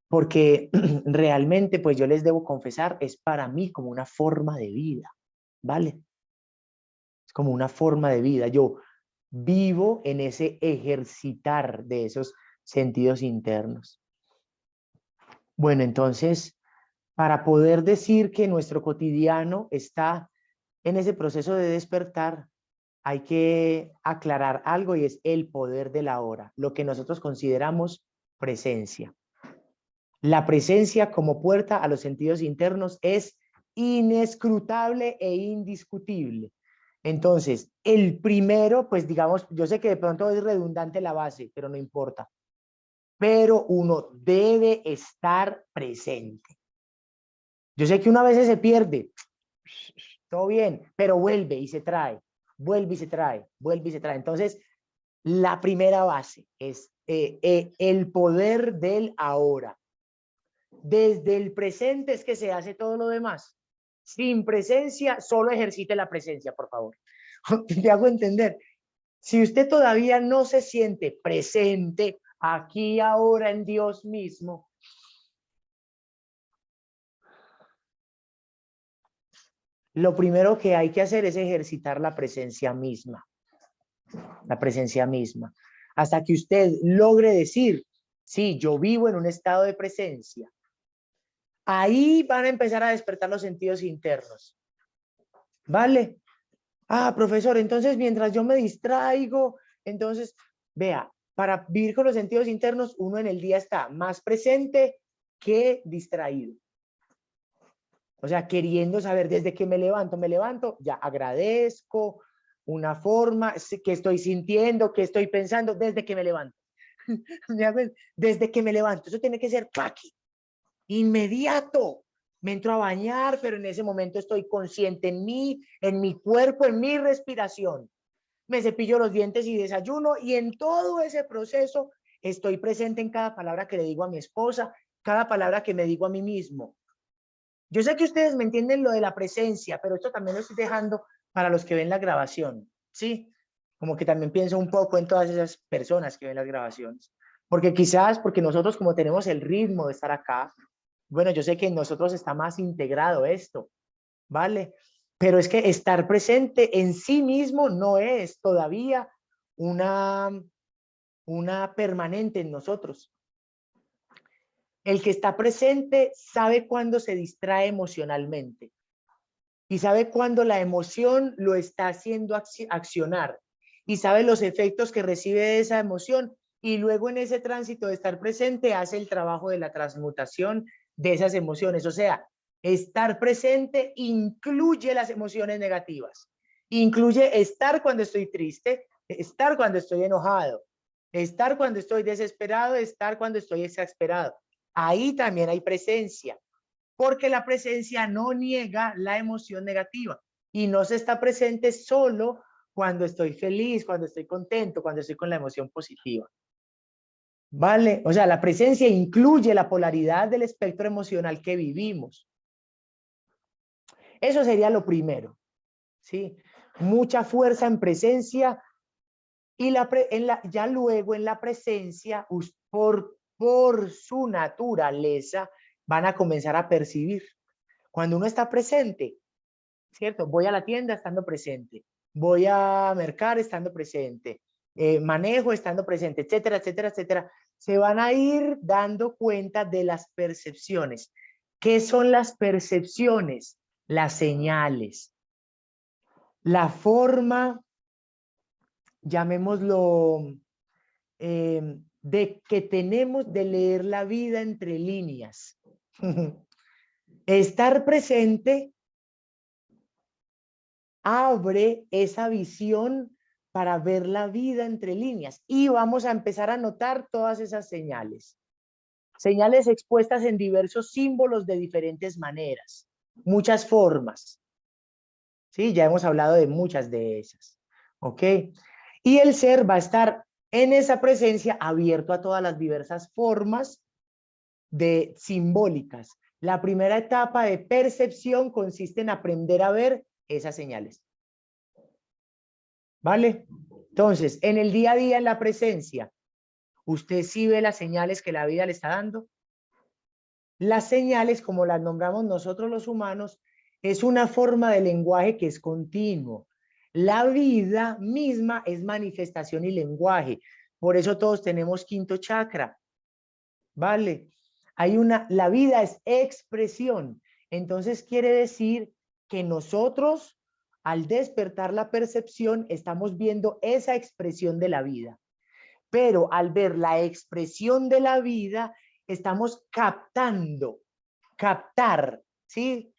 porque realmente, pues yo les debo confesar, es para mí como una forma de vida, ¿vale? Es como una forma de vida. Yo vivo en ese ejercitar de esos sentidos internos. Bueno, entonces, para poder decir que nuestro cotidiano está en ese proceso de despertar, hay que aclarar algo y es el poder de la hora, lo que nosotros consideramos presencia. La presencia como puerta a los sentidos internos es inescrutable e indiscutible. Entonces, el primero, pues digamos, yo sé que de pronto es redundante la base, pero no importa. Pero uno debe estar presente. Yo sé que una vez se pierde, todo bien, pero vuelve y se trae, vuelve y se trae, vuelve y se trae. Entonces, la primera base es el poder del ahora. Desde el presente es que se hace todo lo demás. Sin presencia, solo ejercite la presencia, por favor. Te hago entender. Si usted todavía no se siente presente aquí, ahora, en Dios mismo, lo primero que hay que hacer es ejercitar la presencia misma. La presencia misma. Hasta que usted logre decir, sí, yo vivo en un estado de presencia. Ahí van a empezar a despertar los sentidos internos. ¿Vale? Ah, profesor, entonces mientras yo me distraigo, entonces, vea, para vivir con los sentidos internos, uno en el día está más presente que distraído. O sea, queriendo saber desde que me levanto, ya agradezco una forma, qué estoy sintiendo, qué estoy pensando, desde que me levanto. Desde que me levanto, eso tiene que ser paqui, inmediato. Me entro a bañar, pero en ese momento estoy consciente en mí, en mi cuerpo, en mi respiración. Me cepillo los dientes y desayuno, y en todo ese proceso estoy presente en cada palabra que le digo a mi esposa, cada palabra que me digo a mí mismo. Yo sé que ustedes me entienden lo de la presencia, pero esto también lo estoy dejando para los que ven la grabación, ¿sí? Como que también pienso un poco en todas esas personas que ven las grabaciones. Porque quizás, porque nosotros como tenemos el ritmo de estar acá, bueno, yo sé que en nosotros está más integrado esto, ¿vale? Pero es que estar presente en sí mismo no es todavía una permanente en nosotros. El que está presente sabe cuándo se distrae emocionalmente y sabe cuándo la emoción lo está haciendo accionar y sabe los efectos que recibe de esa emoción, y luego en ese tránsito de estar presente hace el trabajo de la transmutación de esas emociones. O sea, estar presente incluye las emociones negativas, incluye estar cuando estoy triste, estar cuando estoy enojado, estar cuando estoy desesperado, estar cuando estoy exasperado. Ahí también hay presencia, porque la presencia no niega la emoción negativa y no se está presente solo cuando estoy feliz, cuando estoy contento, cuando estoy con la emoción positiva. ¿Vale? O sea, la presencia incluye la polaridad del espectro emocional que vivimos. Eso sería lo primero, ¿sí? Mucha fuerza en presencia, y ya luego en la presencia, por su naturaleza, van a comenzar a percibir. Cuando uno está presente, ¿cierto? Voy a la tienda estando presente, voy a mercar estando presente, manejo estando presente, etcétera, etcétera, etcétera. Se van a ir dando cuenta de las percepciones. ¿Qué son las percepciones? Las señales. La forma, llamémoslo, de que tenemos de leer la vida entre líneas. Estar presente abre esa visión para ver la vida entre líneas, y vamos a empezar a notar todas esas señales. Señales expuestas en diversos símbolos de diferentes maneras, muchas formas. ¿Sí? Ya hemos hablado de muchas de esas. ¿Ok? Y el ser va a estar en esa presencia abierto a todas las diversas formas de simbólicas. La primera etapa de percepción consiste en aprender a ver esas señales. ¿Vale? Entonces, en el día a día, en la presencia, ¿usted sí ve las señales que la vida le está dando? Las señales, como las nombramos nosotros los humanos, es una forma de lenguaje que es continuo. La vida misma es manifestación y lenguaje. Por eso todos tenemos quinto chakra. ¿Vale? La vida es expresión. Entonces quiere decir que nosotros, al despertar la percepción, estamos viendo esa expresión de la vida. Pero al ver la expresión de la vida, estamos captando, captar, ¿sí?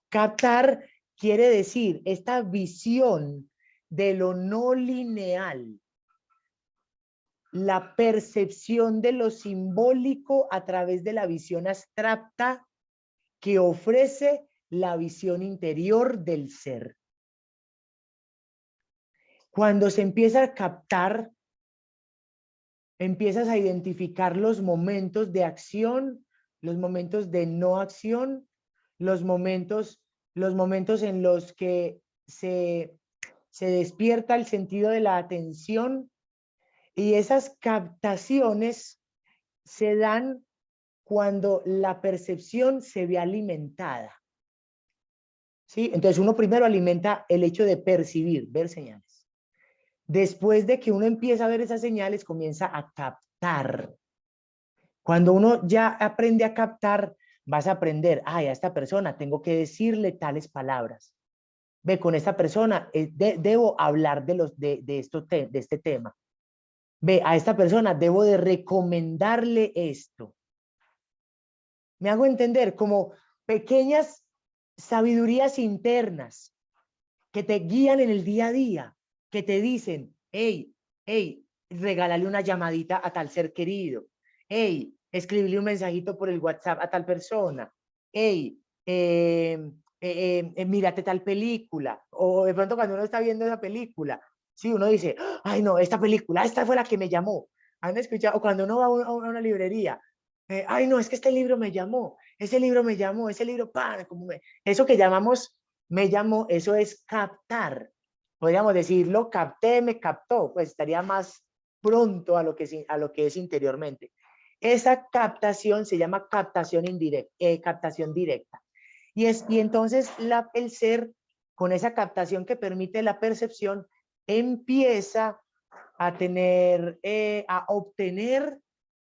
Captar quiere decir esta visión de lo no lineal, la percepción de lo simbólico a través de la visión abstracta que ofrece la visión interior del ser. Cuando se empieza a captar, empiezas a identificar los momentos de acción, los momentos de no acción, los momentos en los que se despierta el sentido de la atención, y esas captaciones se dan cuando la percepción se ve alimentada. ¿Sí? Entonces uno primero alimenta el hecho de percibir, ver señales. Después de que uno empieza a ver esas señales, comienza a captar. Cuando uno ya aprende a captar, vas a aprender, ay, a esta persona tengo que decirle tales palabras. Ve, con esta persona debo hablar de este tema. Ve, a esta persona debo de recomendarle esto. Me hago entender, como pequeñas sabidurías internas que te guían en el día a día, que te dicen, hey, regálale una llamadita a tal ser querido. Hey, escribirle un mensajito por el WhatsApp a tal persona. Hey, mírate tal película. O de pronto cuando uno está viendo esa película, sí, uno dice, ay no, esta película, esta fue la que me llamó. ¿Han escuchado? O cuando uno va a una librería, ay no, es que este libro me llamó, ese libro, pan, eso que llamamos me llamó, eso es captar. Podríamos decirlo, capté, me captó, pues estaría más pronto a lo que es interiormente. Esa captación se llama captación indirecta, captación directa. Y entonces el ser, con esa captación que permite la percepción, empieza a a obtener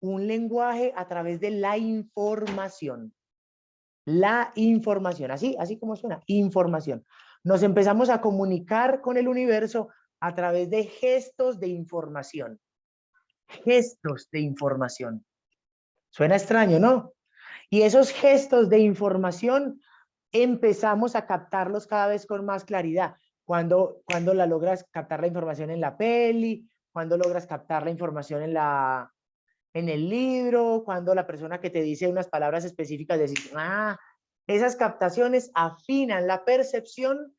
un lenguaje a través de la información. La información, así como suena, información. Nos empezamos a comunicar con el universo a través de gestos de información. Gestos de información. Suena extraño, ¿no? Y esos gestos de información empezamos a captarlos cada vez con más claridad. Cuando la logras captar la información en la peli, cuando logras captar la información en el libro, cuando la persona que te dice unas palabras específicas dice, esas captaciones afinan la percepción,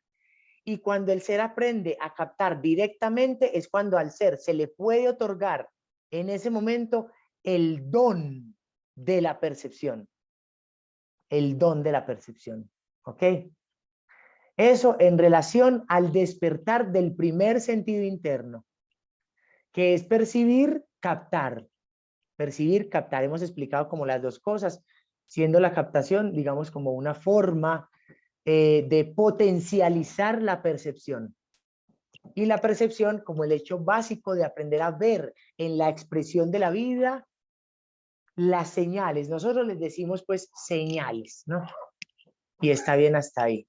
y cuando el ser aprende a captar directamente es cuando al ser se le puede otorgar en ese momento el don de la percepción. El don de la percepción. ¿Ok? Eso en relación al despertar del primer sentido interno, que es percibir, captar. Percibir, captar, hemos explicado como las dos cosas, siendo la captación, digamos, como una forma de potencializar la percepción. Y la percepción como el hecho básico de aprender a ver en la expresión de la vida las señales. Nosotros les decimos pues señales, ¿no? Y está bien hasta ahí.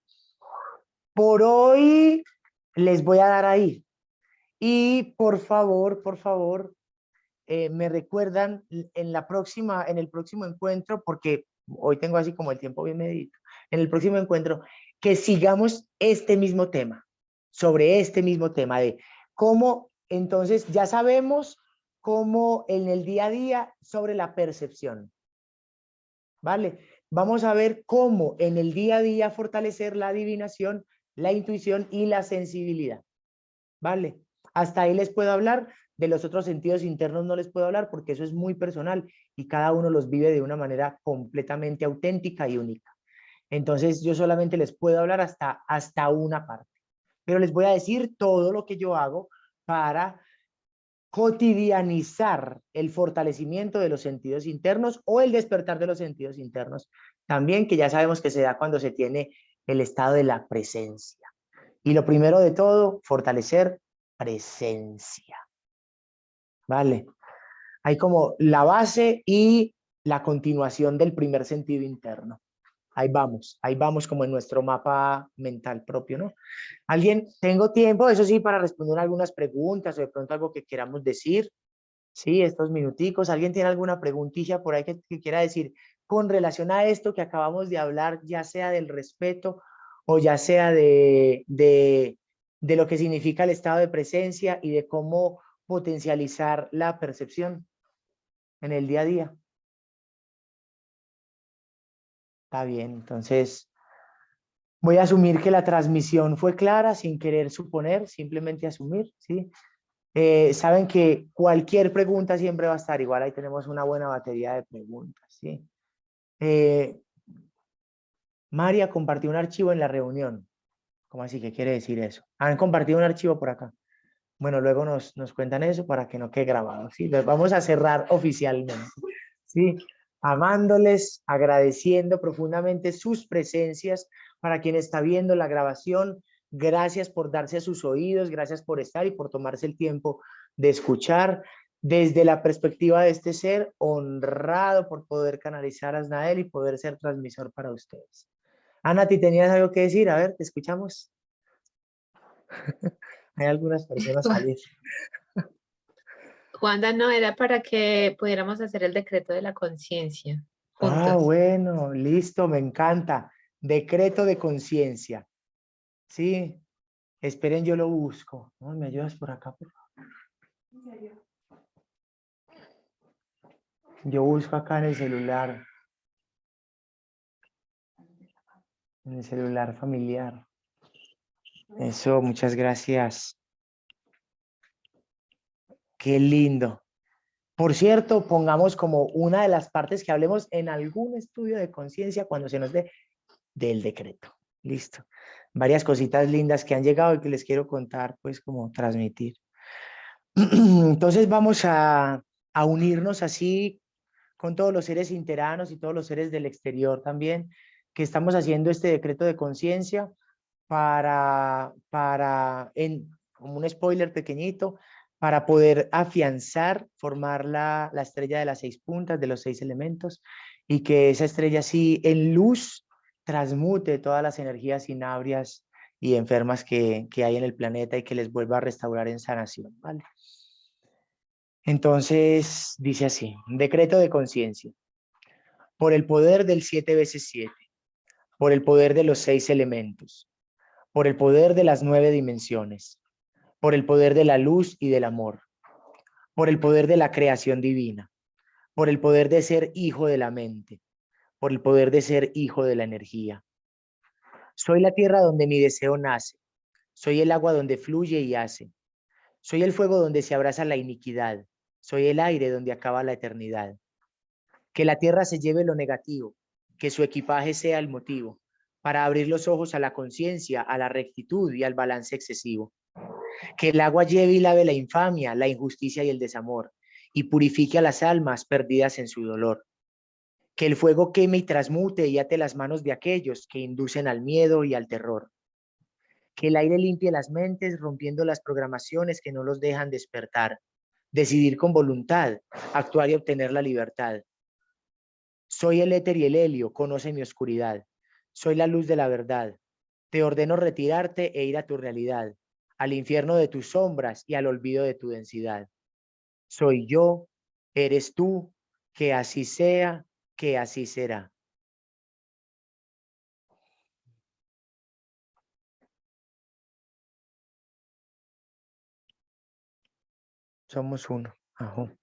Por hoy les voy a dar ahí. Y por favor, me recuerdan en el próximo encuentro, porque hoy tengo así como el tiempo bien medito, en el próximo encuentro, que sigamos sobre este mismo tema de cómo, entonces ya sabemos cómo en el día a día sobre la percepción, ¿vale? Vamos a ver cómo en el día a día fortalecer la adivinación la intuición y la sensibilidad. ¿Vale? Hasta ahí les puedo hablar. De los otros sentidos internos no les puedo hablar porque eso es muy personal y cada uno los vive de una manera completamente auténtica y única. Entonces yo solamente les puedo hablar hasta una parte. Pero les voy a decir todo lo que yo hago para cotidianizar el fortalecimiento de los sentidos internos o el despertar de los sentidos internos. También que ya sabemos que se da cuando se tiene el estado de la presencia. Y lo primero de todo, fortalecer presencia. ¿Vale? Hay como la base y la continuación del primer sentido interno. Ahí vamos como en nuestro mapa mental propio, ¿no? ¿Alguien? Tengo tiempo, eso sí, para responder algunas preguntas o de pronto algo que queramos decir. Sí, estos minuticos. ¿Alguien tiene alguna preguntilla por ahí que quiera decir con relación a esto que acabamos de hablar, ya sea del respeto o ya sea de lo que significa el estado de presencia y de cómo potencializar la percepción en el día a día? Está bien, entonces voy a asumir que la transmisión fue clara sin querer suponer, simplemente asumir, ¿sí? Saben que cualquier pregunta siempre va a estar igual, ahí tenemos una buena batería de preguntas, ¿sí? María compartió un archivo en la reunión. ¿Cómo así? ¿Qué quiere decir eso? Han compartido un archivo por acá. Bueno, luego nos cuentan eso para que no quede grabado, ¿sí? Los vamos a cerrar oficialmente, ¿sí? Amándoles, agradeciendo profundamente sus presencias. Para quien está viendo la grabación, gracias por darse a sus oídos, gracias por estar y por tomarse el tiempo de escuchar. Desde la perspectiva de este ser, honrado por poder canalizar a Asnael y poder ser transmisor para ustedes. Ana, ¿te tenías algo que decir? A ver, te escuchamos. Hay algunas personas felices. Juanda, no, era para que pudiéramos hacer el decreto de la conciencia Ah, juntos. bueno, listo, me encanta. Decreto de conciencia. Sí, esperen, yo lo busco. ¿No? ¿Me ayudas por acá, por favor? Yo busco acá en el celular. En el celular familiar. Eso, muchas gracias. Qué lindo. Por cierto, pongamos como una de las partes que hablemos en algún estudio de conciencia cuando se nos dé del decreto. Listo. Varias cositas lindas que han llegado y que les quiero contar, pues como transmitir. Entonces vamos a unirnos así con todos los seres interanos y todos los seres del exterior también, que estamos haciendo este decreto de conciencia como un spoiler pequeñito, para poder afianzar, formar la estrella de las 6 puntas, de los 6 elementos, y que esa estrella así en luz transmute todas las energías inábrias y enfermas que hay en el planeta y que les vuelva a restaurar en sanación, ¿vale? Entonces, dice así, decreto de conciencia. Por el poder del 7 veces 7, por el poder de los 6 elementos, por el poder de las 9 dimensiones, por el poder de la luz y del amor, por el poder de la creación divina, por el poder de ser hijo de la mente, por el poder de ser hijo de la energía. Soy la tierra donde mi deseo nace, soy el agua donde fluye y hace, soy el fuego donde se abraza la iniquidad, soy el aire donde acaba la eternidad. Que la tierra se lleve lo negativo, que su equipaje sea el motivo, para abrir los ojos a la conciencia, a la rectitud y al balance excesivo. Que el agua lleve y lave la infamia, la injusticia y el desamor, y purifique a las almas perdidas en su dolor. Que el fuego queme y transmute y ate las manos de aquellos que inducen al miedo y al terror. Que el aire limpie las mentes, rompiendo las programaciones que no los dejan despertar, decidir con voluntad, actuar y obtener la libertad. Soy el éter y el helio, conoce mi oscuridad. Soy la luz de la verdad. Te ordeno retirarte e ir a tu realidad, al infierno de tus sombras y al olvido de tu densidad. Soy yo, eres tú, que así sea, que así será. Somos uno. Ajá.